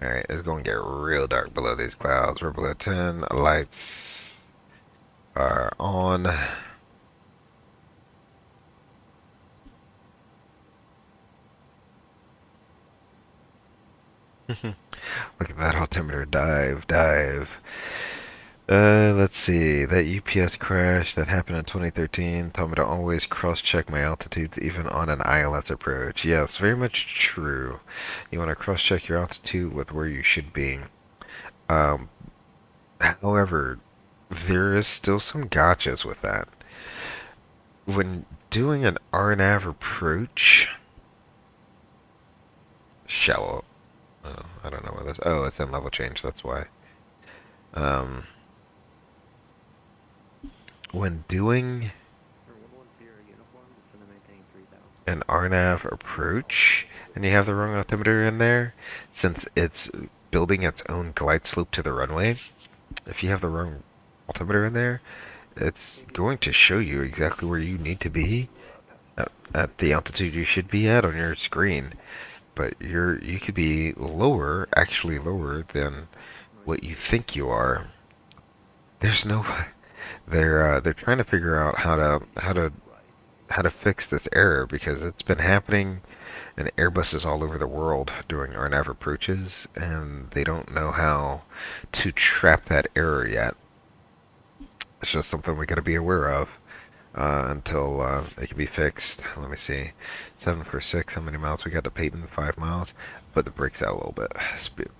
Alright, it's going to get real dark below these clouds. We're below 10, lights are on. Look at that altimeter dive. Let's see. That UPS crash that happened in 2013 told me to always cross-check my altitudes even on an ILS approach. Yes, very much true. You want to cross-check your altitude with where you should be. However, there is still some gotchas with that. When doing an RNAV approach, shallow. Oh, I don't know what this. Oh, it's in level change. That's why. When doing an RNAV approach and you have the wrong altimeter in there, since it's building its own glide slope to the runway, if you have the wrong altimeter in there, it's going to show you exactly where you need to be at the altitude you should be at on your screen. But you could be lower, actually lower than what you think you are. There's no. They're trying to figure out how to fix this error because it's been happening and Airbuses all over the world doing RNAV approaches, and they don't know how to trap that error yet. It's just something we got to be aware of until it can be fixed. Let me see. 746, how many miles we got to Peyton? 5 miles. Put the brakes out a little bit.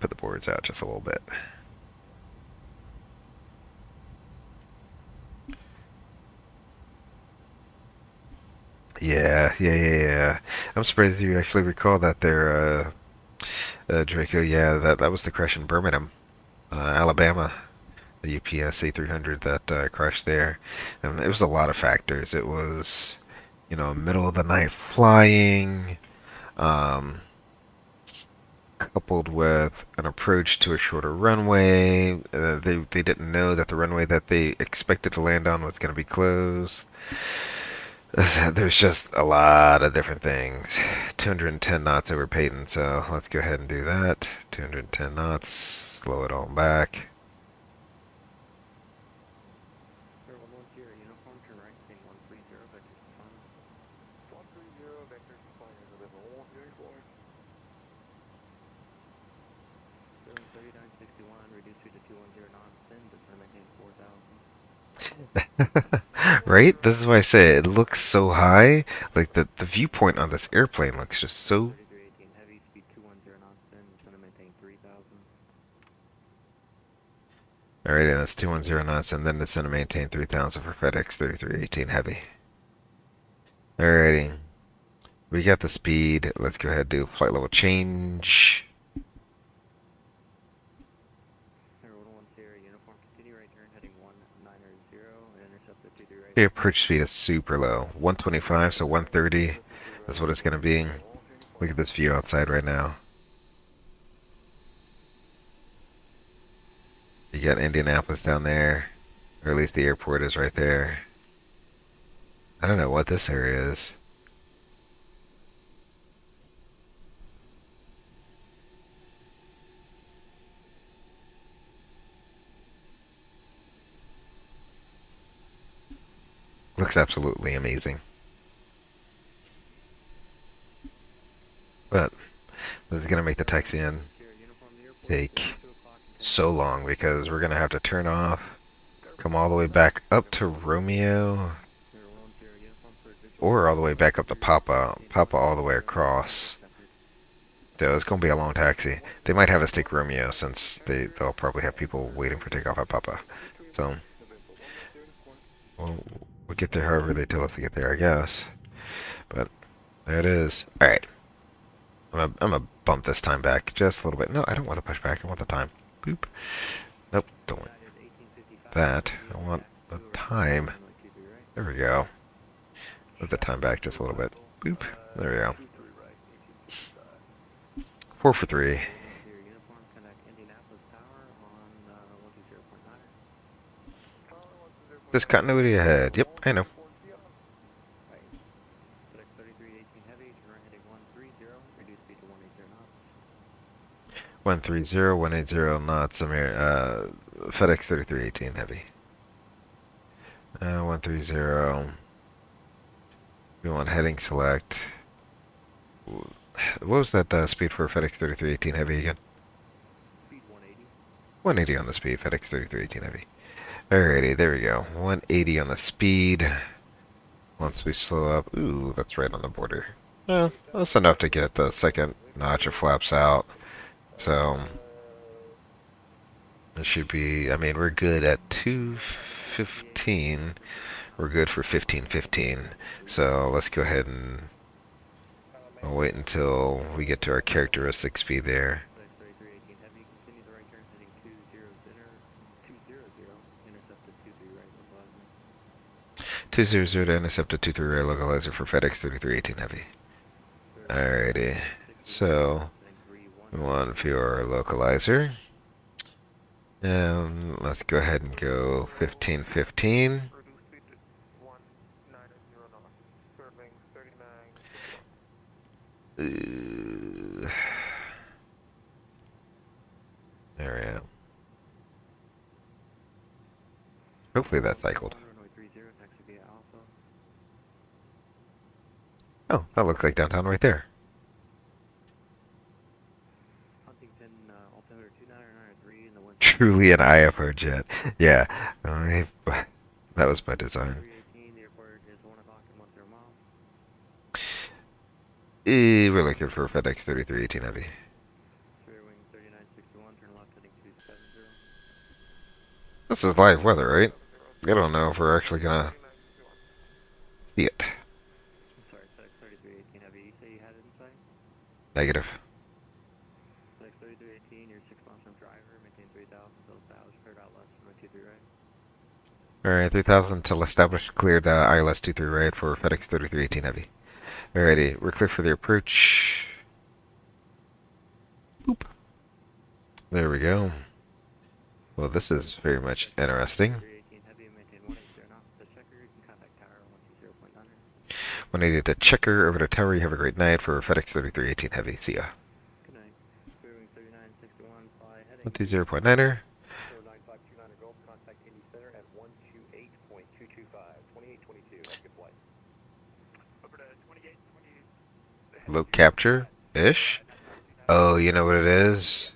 Put the boards out just a little bit. Yeah. I'm surprised you actually recall that there, Draco. Yeah, that was the crash in Birmingham, Alabama. The UPS A300 that crashed there. And it was a lot of factors. It was, middle of the night flying, um, coupled with an approach to a shorter runway. They didn't know that the runway that they expected to land on was going to be closed. There's just a lot of different things. 210 knots over Peyton, so let's go ahead and do that. 210 knots, slow it all back. Right? This is why I say it looks so high. Like the viewpoint on this airplane looks just so. Alright, and that's 210 knots, and then it's going to maintain 3,000 for FedEx 3318 heavy. Alrighty. We got the speed. Let's go ahead and do flight level change. The approach speed is super low. 125, so 130. That's what it's going to be. Look at this view outside right now. You got Indianapolis down there, or at least the airport is right there. I don't know what this area is. Looks absolutely amazing. But this is going to make the taxi in take so long because we're going to have to turn off, come all the way back up to Romeo, or all the way back up to Papa all the way across. So it's going to be a long taxi. They might have us take Romeo since they'll probably have people waiting for takeoff at Papa. So we'll get there however they tell us to get there, I guess. But there it is. Alright. I'm gonna bump this time back just a little bit. No, I don't want to push back. I want the time. Boop. Nope, don't want that. I want the time. There we go. Move the time back just a little bit. Boop. There we go. 4 for 3. Discontinuity ahead. Yep, I know. 130, 180 knots. FedEx 3318 heavy. 130. We want heading select. What was that speed for FedEx 3318 heavy again? 180 on the speed, FedEx 3318 heavy. Alrighty, there we go. 180 on the speed. Once we slow up, ooh, that's right on the border. That's enough to get the second notch of flaps out. So, it should be, I mean, we're good at 215. We're good for 1515. So, let's go ahead and wait until we get to our characteristic speed there. 200 to intercept a 23 right localizer for FedEx 3318 heavy. Alrighty, so we want to view our localizer. And let's go ahead and go 1515. There we go. Hopefully that cycled. Oh, that looks like downtown right there. Truly an IFR jet. Yeah, that was by design. 318, the airport is 1 o'clock and 10 miles. We're looking for FedEx 3318 Heavy. Clear wing 3961, turn left heading 270. This is live weather, right? I don't know if we're actually gonna see it. I'm sorry, FedEx 3318 Heavy, you say you had it in sight? Negative. FedEx 3318, you're 6 miles from driver, maintain 3000 till established, cleared out less, runway 23 right. Alright, 3000 till established, cleared ILS 23 right for FedEx 3318 Heavy. Alrighty, we're clear for the approach. Boop. There we go. Well, this is very much interesting. 318 Heavy, maintain 180 knots, the checker, you can contact tower 120.9. 180 to checker, over to tower, you have a great night for FedEx 3318 Heavy. See ya. Good night. Clear wing 3961, fly heading 120.9er. 9529 Gulf, contact Indy Center at 128.225, 2822, have a good flight. Over to 28, 28. Low capture-ish. Oh, you know what it is?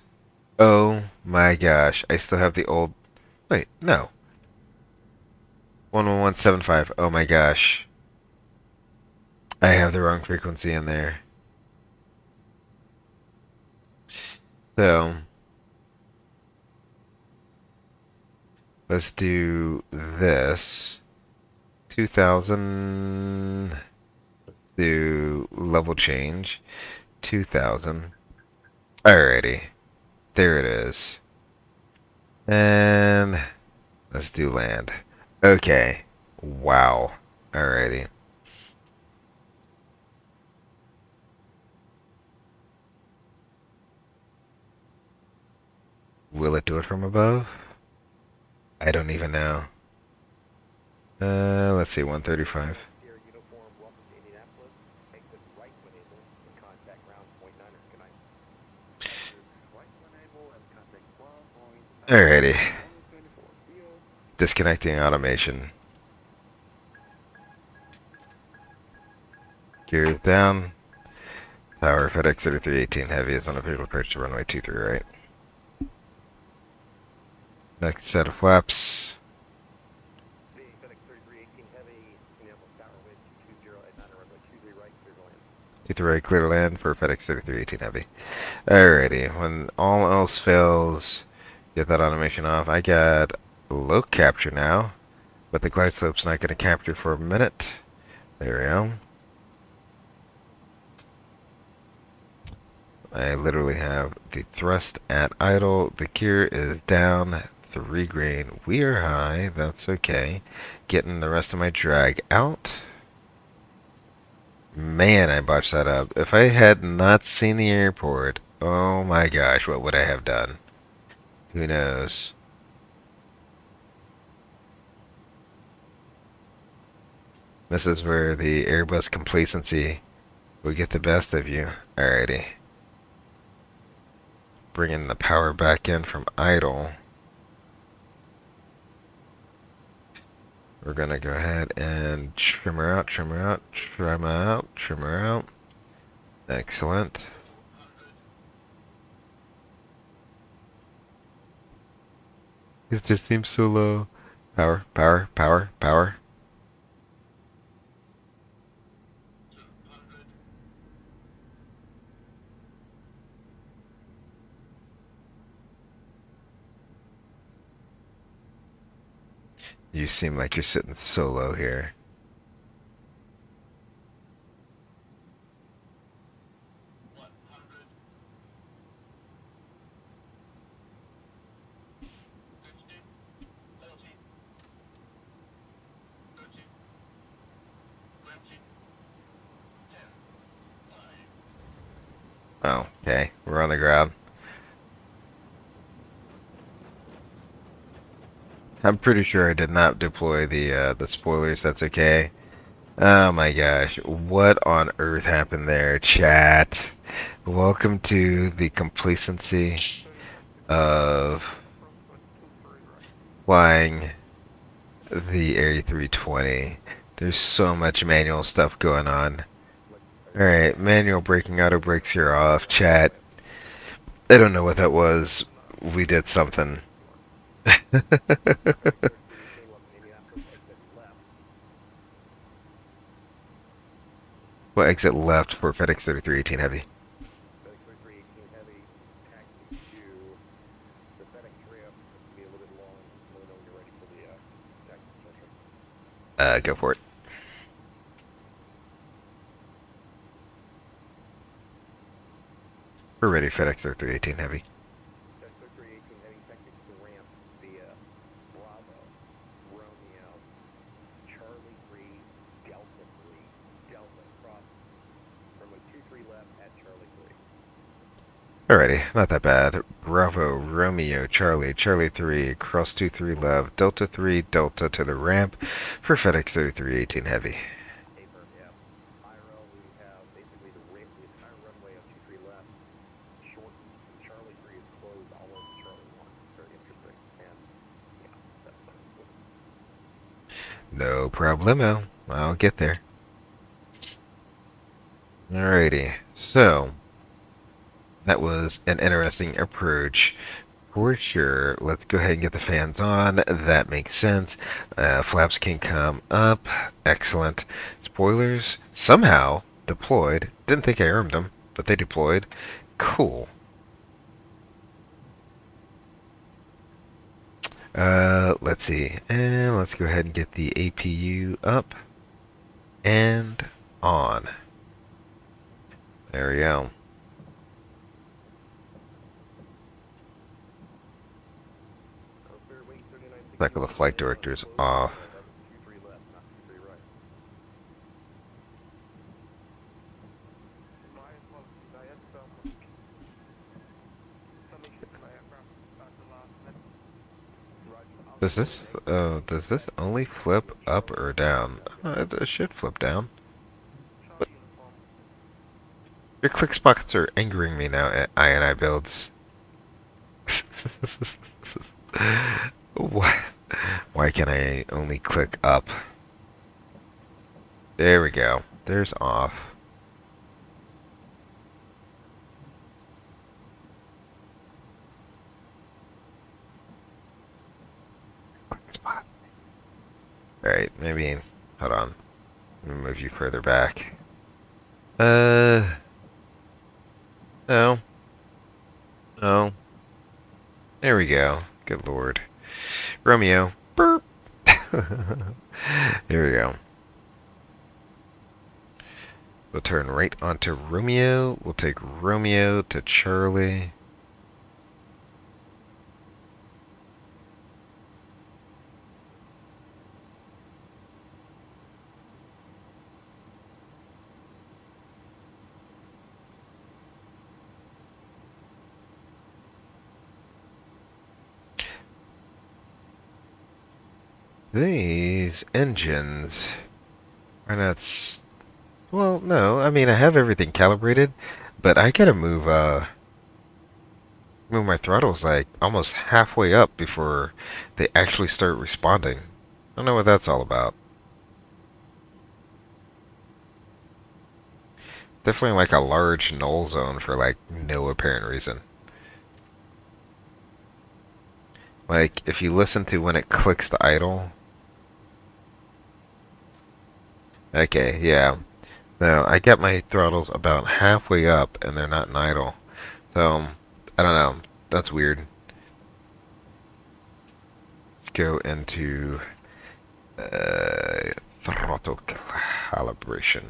Oh my gosh, I still have the old... Wait, no. 11175, oh my gosh. I have the wrong frequency in there. So... let's do this. 2000... do level change. 2000. Alrighty. There it is. And let's do land. Okay. Wow. Alrighty. Will it do it from above? I don't even know. Let's see, 135. Sierra Uniform, welcome to Indianapolis. Exit right when able and contact ground point 9er. Good night. Right when able and contact ground point 9er. Alrighty. 124, see ya. Disconnecting automation. Gears down. Tower FedEx 3318 Heavy is on a visual approach to runway 23 right. Next set of flaps. The FedEx 3318 Heavy, Indianapolis Tower, wind 220 at 9 runway 23 right, clear to land. 23 right, clear to land for FedEx 3318 Heavy. Alrighty, when all else fails, get that automation off. I got low capture now, but the glide slope's not going to capture for a minute. There we go. I literally have the thrust at idle. The gear is down 3 grain. We are high. That's okay. Getting the rest of my drag out. Man, I botched that up. If I had not seen the airport, oh my gosh, what would I have done? Who knows? This is where the Airbus complacency will get the best of you. Alrighty. Bringing the power back in from idle. We're gonna go ahead and trim her out, trim her out, trim her out, trim her out. Excellent. It just seems so low. Power, power, power, power. You seem like you're sitting so low here. Oh, okay. We're on the ground. I'm pretty sure I did not deploy the spoilers. That's okay. Oh my gosh, what on earth happened there, chat? Welcome to the complacency of flying the A320. There's so much manual stuff going on. Alright, manual braking, auto brakes are off, chat. I don't know what that was. We did something. Well, exit left for FedEx 3318 Heavy. FedEx 3318 Heavy, taxi to the FedEx ramp. It's going to be a little bit long. Let me know when you're ready for the taxi session. Go for it. We're ready, FedEx 3318 Heavy. FedEx 3318 Heavy, taxi to the ramp via Bravo, Romeo, Charlie 3, Delta 3, Delta cross runway 23 left at Charlie 3. Alrighty, not that bad. Bravo, Romeo, Charlie, Charlie 3, cross 23 left, Delta 3, Delta to the ramp for FedEx 3318 Heavy. Paper, yeah. IRL, we have basically the entire runway of 23 left shortened. Charlie 3 is closed all over Charlie 1. Very interesting. And, yeah, that's fine. No problemo. I'll get there. Alrighty, so that was an interesting approach for sure. Let's go ahead and get the fans on. That makes sense. Flaps can come up. Excellent. Spoilers somehow deployed. Didn't think I armed them, but they deployed. Cool. Let's see. And let's go ahead and get the APU up and on. There we go. Cycle the flight directors off. My apologies, I had some issues with my aircraft at the last minute. Does this only flip up or down? It should flip down. Charlie uniform. Your click spots are angering me now at iniBuilds. Why can I only click up? There we go. There's off. Click spot. Alright, maybe, hold on. Let me move you further back. No. No. There we go. Good lord. Romeo. Burp. Here we go. We'll turn right onto Romeo. We'll take Romeo to Charlie. These engines are not... Well, no. I mean, I have everything calibrated, but I gotta move my throttles like almost halfway up before they actually start responding. I don't know what that's all about. Definitely like a large null zone for like no apparent reason. Like, if you listen to when it clicks the idle. Okay, yeah. No, I get my throttles about halfway up and they're not in idle. So, I don't know. That's weird. Let's go into throttle calibration.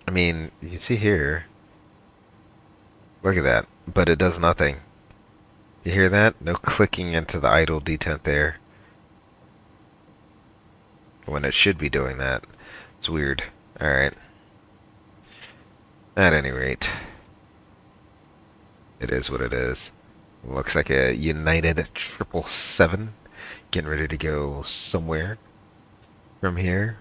I mean, you see here. Look at that. But it does nothing. You hear that? No clicking into the idle detent there. When it should be doing that. It's weird. Alright. At any rate, it is what it is. Looks like a United 777 getting ready to go somewhere from here.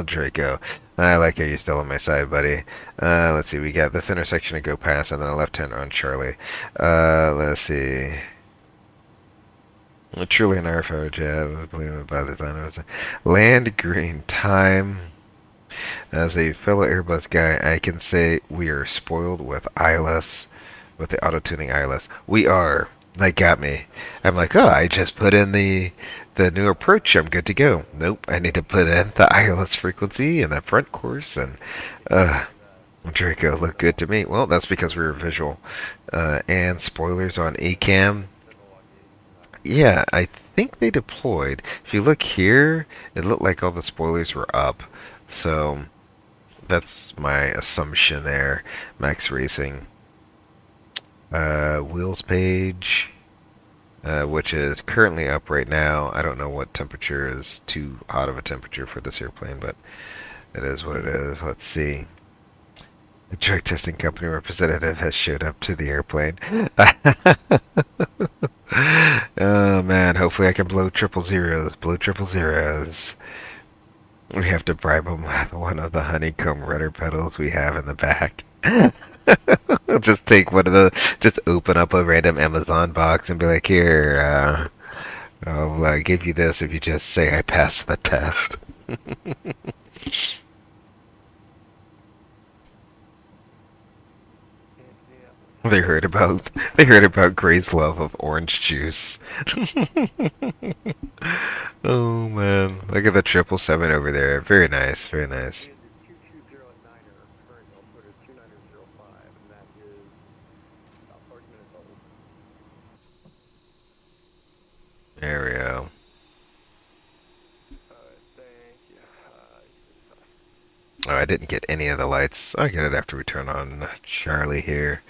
Draco, I like how you're still on my side, buddy. Let's see, we got this intersection to go past and then a left-hander on Charlie. Let's see. Truly an RFO jab, by the time I was land green time. As a fellow Airbus guy, I can say we are spoiled with ILS, with the auto-tuning ILS. We are. That got me. I'm like, oh, I just put in the new approach. I'm good to go. Nope, I need to put in the ILS frequency and the front course, and Draco looked good to me. Well, that's because we were visual. And spoilers on ACAM. Yeah, I think they deployed. If you look here, it looked like all the spoilers were up. So that's my assumption there. Max Racing. Wheels page, which is currently up right now. I don't know what temperature is too hot of a temperature for this airplane, but it is what it is. Let's see. The truck testing company representative has showed up to the airplane. Oh man, hopefully I can blow triple zeros. Blow triple zeros. We have to bribe them with one of the honeycomb rudder pedals we have in the back. Just take one of the, just open up a random Amazon box and be like, here, I'll give you this if you just say I passed the test. They heard about Gray's love of orange juice. Oh man, look at the 777 over there. Very nice, very nice. And the 220 at 9 are current altimeter 2905, and that is about 30 minutes old. There we go. Thank you. Oh, I didn't get any of the lights. I'll get it after we turn on Charlie here.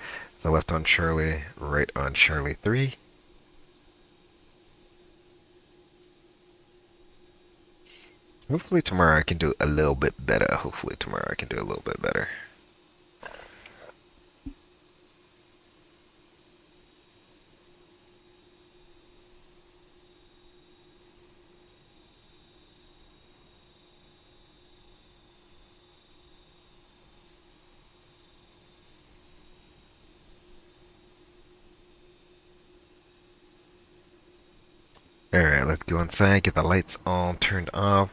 The left on Charlie, right on Charlie 3. Hopefully tomorrow I can do a little bit better. Hopefully tomorrow I can do a little bit better. Alright, let's go inside, get the lights all turned off.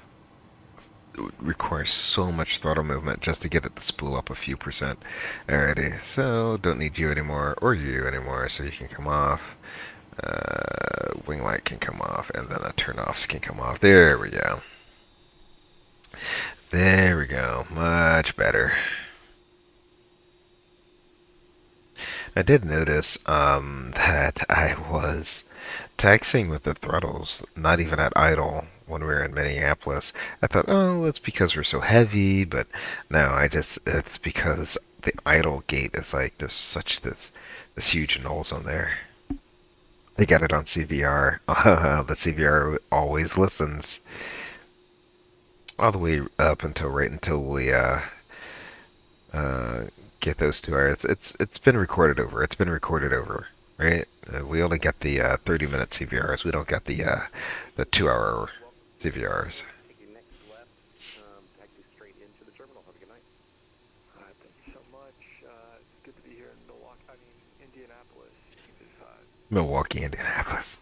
It would require so much throttle movement just to get it to spool up a few percent. Alrighty, so don't need you anymore, or you anymore, so you can come off. Wing light can come off, and then the turn-offs can come off. There we go. There we go. Much better. I did notice that I was taxiing with the throttles not even at idle when we were in Minneapolis. I thought, oh, it's because we're so heavy, but no, it's because the idle gate is like this huge null zone there. They got it on CVR. The CVR always listens all the way up until we get those 2 hours. It's been recorded over. It's been recorded over, right? We only get the 30-minute CVRs. We don't get the 2-hour CVRs. Take your next left, taxi straight into the terminal. Have a good night. Thank you so much. It's good to be here in Indianapolis. Milwaukee, Indianapolis.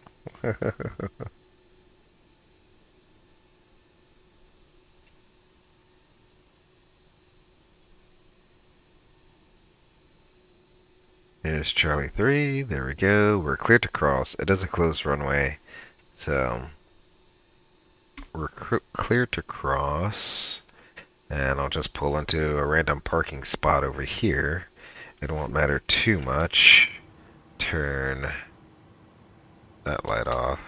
Here's Charlie 3. There we go. We're clear to cross. It is a closed runway, so we're clear to cross. And I'll just pull into a random parking spot over here. It won't matter too much. Turn that light off.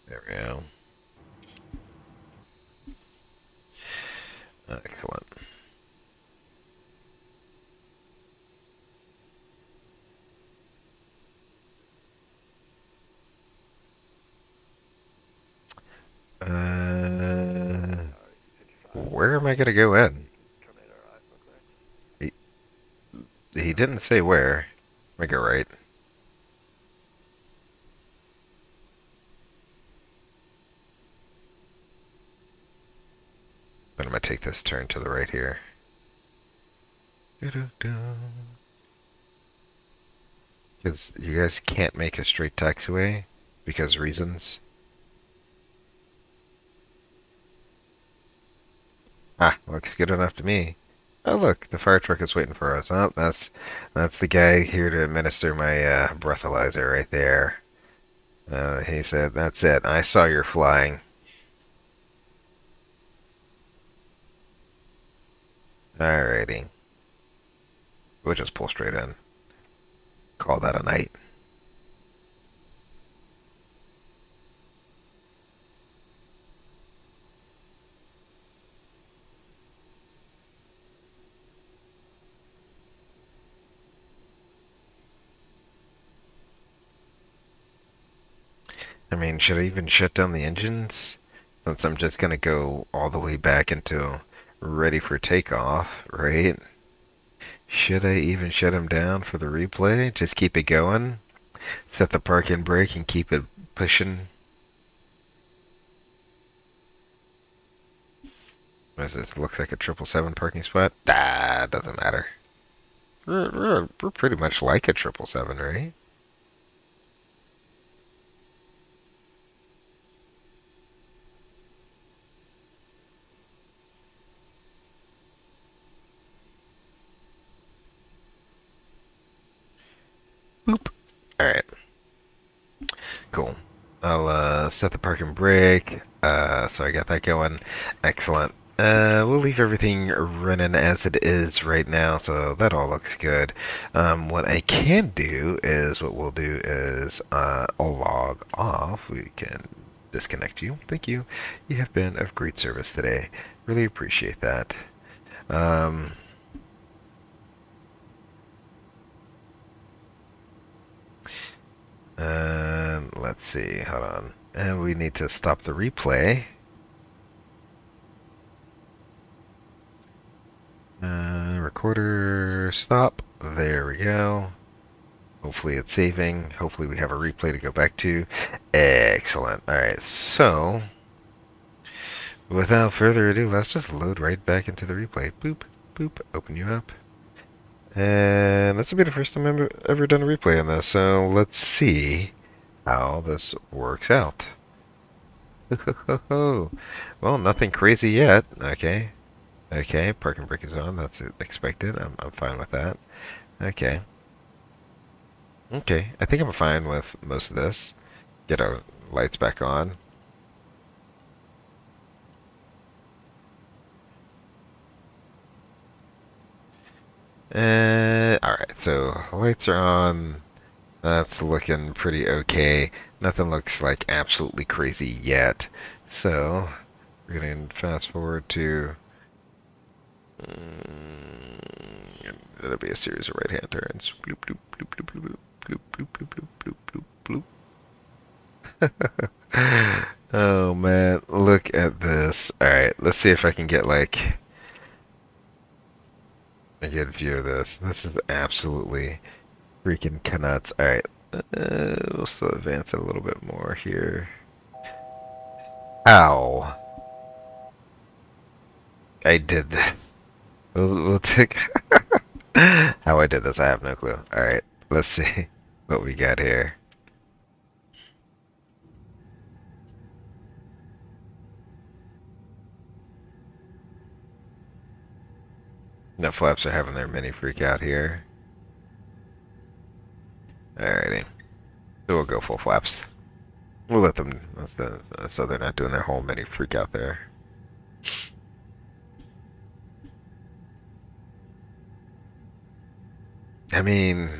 There we go. Excellent. Where am I gonna go in? He didn't say where. Let me go right. Then I'm gonna take this turn to the right here. Because you guys can't make a straight taxiway because reasons. Ah, looks good enough to me. Oh, look, the fire truck is waiting for us. Oh, that's the guy here to administer my breathalyzer right there. He said, "That's it. I saw your flying." Alrighty, we'll just pull straight in. Call that a night. I mean, should I even shut down the engines? Since I'm just gonna go all the way back until ready for takeoff, right? Should I even shut them down for the replay? Just keep it going? Set the parking brake and keep it pushing? What is this? Looks like a 777 parking spot? Ah, doesn't matter. We're pretty much like a 777, right? Boop. Alright. Cool. I'll set the parking brake. So I got that going. Excellent. We'll leave everything running as it is right now, so that all looks good. What I can do is, what we'll do is, log off. We can disconnect you. Thank you. You have been of great service today. Really appreciate that. Let's see, hold on. And we need to stop the replay. Recorder stop. There we go. Hopefully it's saving. Hopefully we have a replay to go back to. Excellent. Alright, so without further ado, let's just load right back into the replay. Boop, boop, open you up. And this will be the first time I've ever done a replay on this, so let's see how this works out. Well, nothing crazy yet. Okay. Okay, parking brake is on. That's expected. I'm fine with that. Okay. Okay, I think I'm fine with most of this. Get our lights back on. Alright, so lights are on. That's looking pretty okay. Nothing looks like absolutely crazy yet. So, we're going to fast forward to... it'll be a series of right-hand turns. Bloop, bloop, bloop, bloop, bloop, bloop, bloop, bloop, bloop, bloop, bloop, bloop. Oh man, look at this. Alright, let's see if I can get like a good view of this. This is absolutely freaking nuts. Alright, we'll still advance it a little bit more here. Ow. I did this. We'll take... How I did this, I have no clue. Alright, let's see what we got here. The flaps are having their mini freak out here. Alrighty. So we'll go full flaps. We'll let them, so they're not doing their whole mini freak out there. I mean,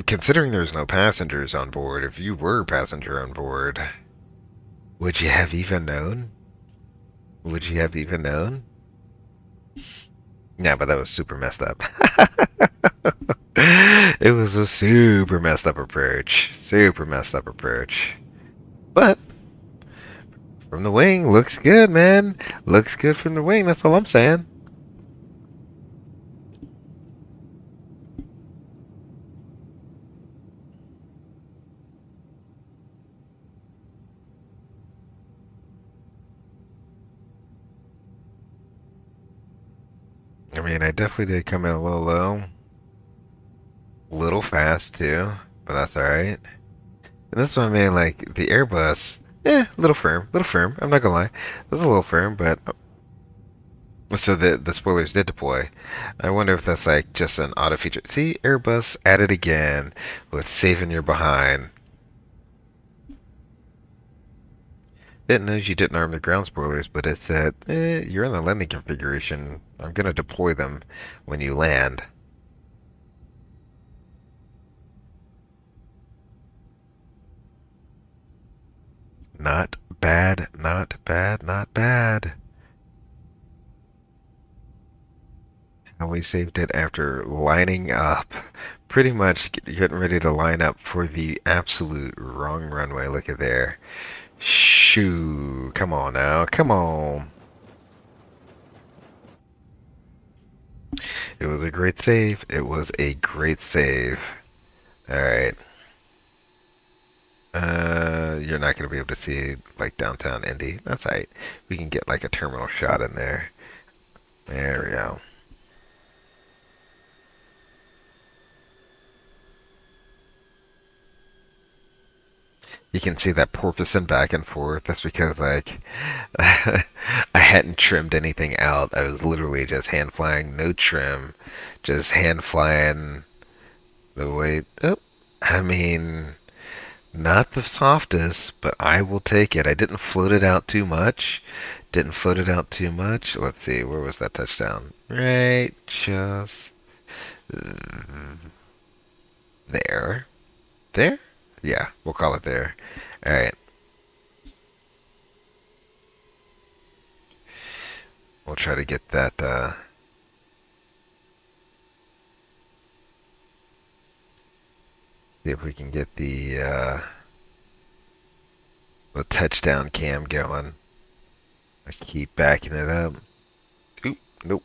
considering there's no passengers on board, if you were a passenger on board, would you have even known? Would you have even known? Yeah, but that was super messed up. It was a super messed up approach. Super messed up approach. But, from the wing, looks good, man. Looks good from the wing, that's all I'm saying. I mean, I definitely did come in a little low. A little fast, too. But that's alright. And that's what I mean, like, the Airbus A little firm, little firm. I'm not gonna lie, it was a little firm, but so the spoilers did deploy. I wonder if that's like just an auto feature. See, Airbus at it again with saving your behind. It knows you didn't arm the ground spoilers, but it said, you're in the landing configuration. I'm gonna deploy them when you land. Not bad, not bad, not bad. How we saved it after lining up. Pretty much getting ready to line up for the absolute wrong runway. Look at there. Shoo. Come on now. Come on. It was a great save. It was a great save. Alright. You're not going to be able to see like downtown Indy. That's alright. We can get like a terminal shot in there. There we go. You can see that porpoising back and forth. That's because like I hadn't trimmed anything out. I was literally just hand flying, no trim, just hand flying the way. Oh, I mean, not the softest, but I will take it. I didn't float it out too much. Didn't float it out too much. Let's see, where was that touchdown? Right, just there. There? Yeah, we'll call it there. Alright. We'll try to get that, see if we can get the touchdown cam going. I keep backing it up. Oop, nope.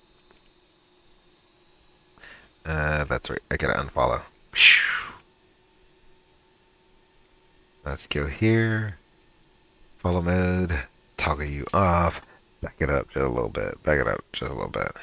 That's right. I gotta unfollow. Let's go here. Follow mode. Toggle you off. Back it up just a little bit. Back it up just a little bit.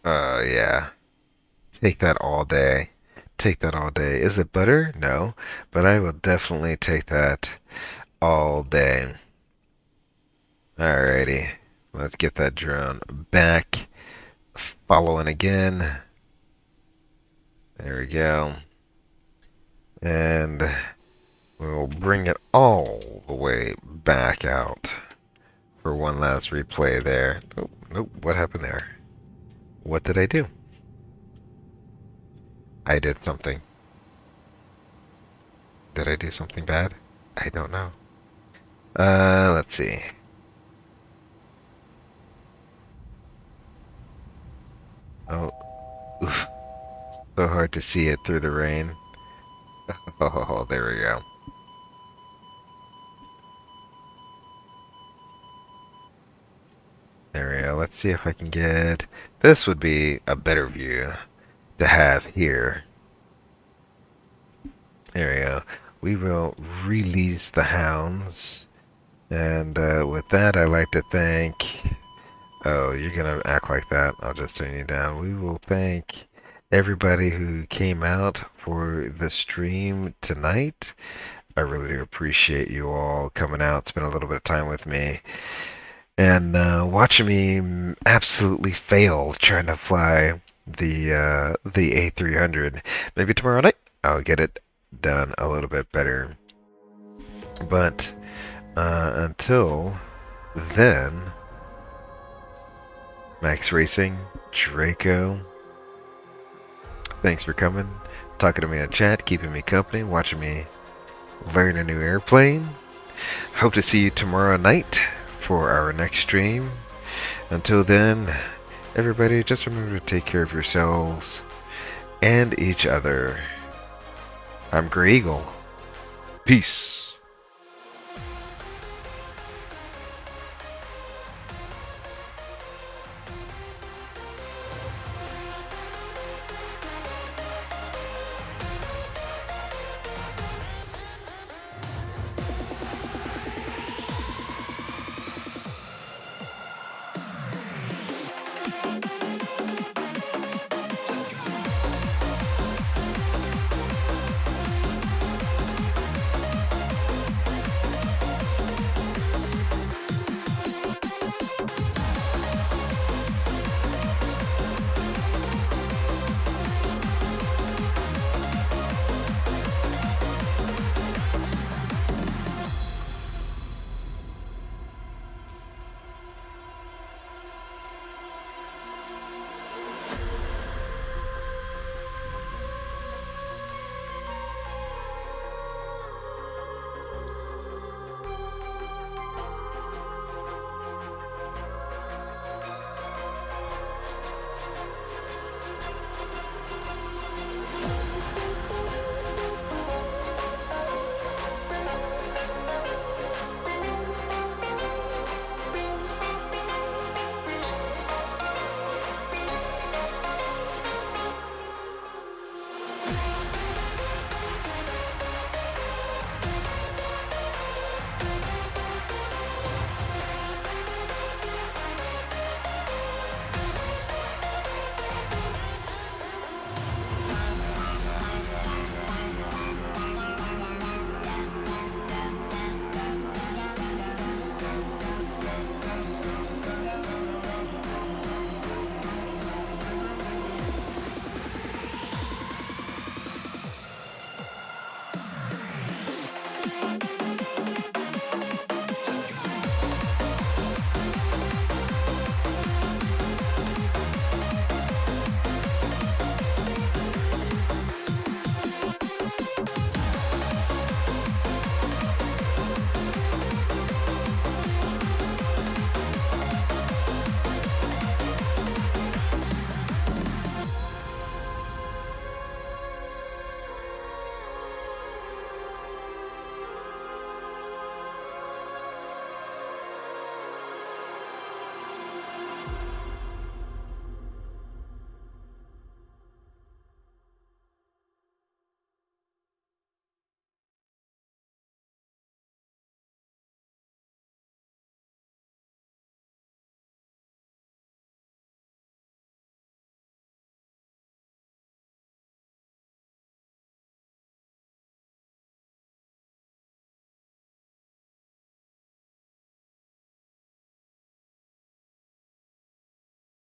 Yeah. Take that all day. Take that all day. Is it butter? No. But I will definitely take that all day. Alrighty. Let's get that drone back. Following again. There we go. And we'll bring it all the way back out for one last replay there. Oh, nope. What happened there? What did I do? I did something. Did I do something bad? I don't know. Let's see. Oh, oof. So hard to see it through the rain. Oh, there we go. There we go. Let's see if I can get... This would be a better view to have here. There we go. We will release the hounds. And with that, I'd like to thank... Oh, you're going to act like that. I'll just turn you down. We will thank everybody who came out for the stream tonight. I really do appreciate you all coming out, spending a little bit of time with me, and watching me absolutely fail trying to fly the A300. Maybe tomorrow night I'll get it done a little bit better. But until then, Max Racing, Draco, thanks for coming, talking to me in chat, keeping me company, watching me learn a new airplane. Hope to see you tomorrow night for our next stream. Until then, everybody, just remember to take care of yourselves and each other. I'm Grey Eagle. Peace. Bye.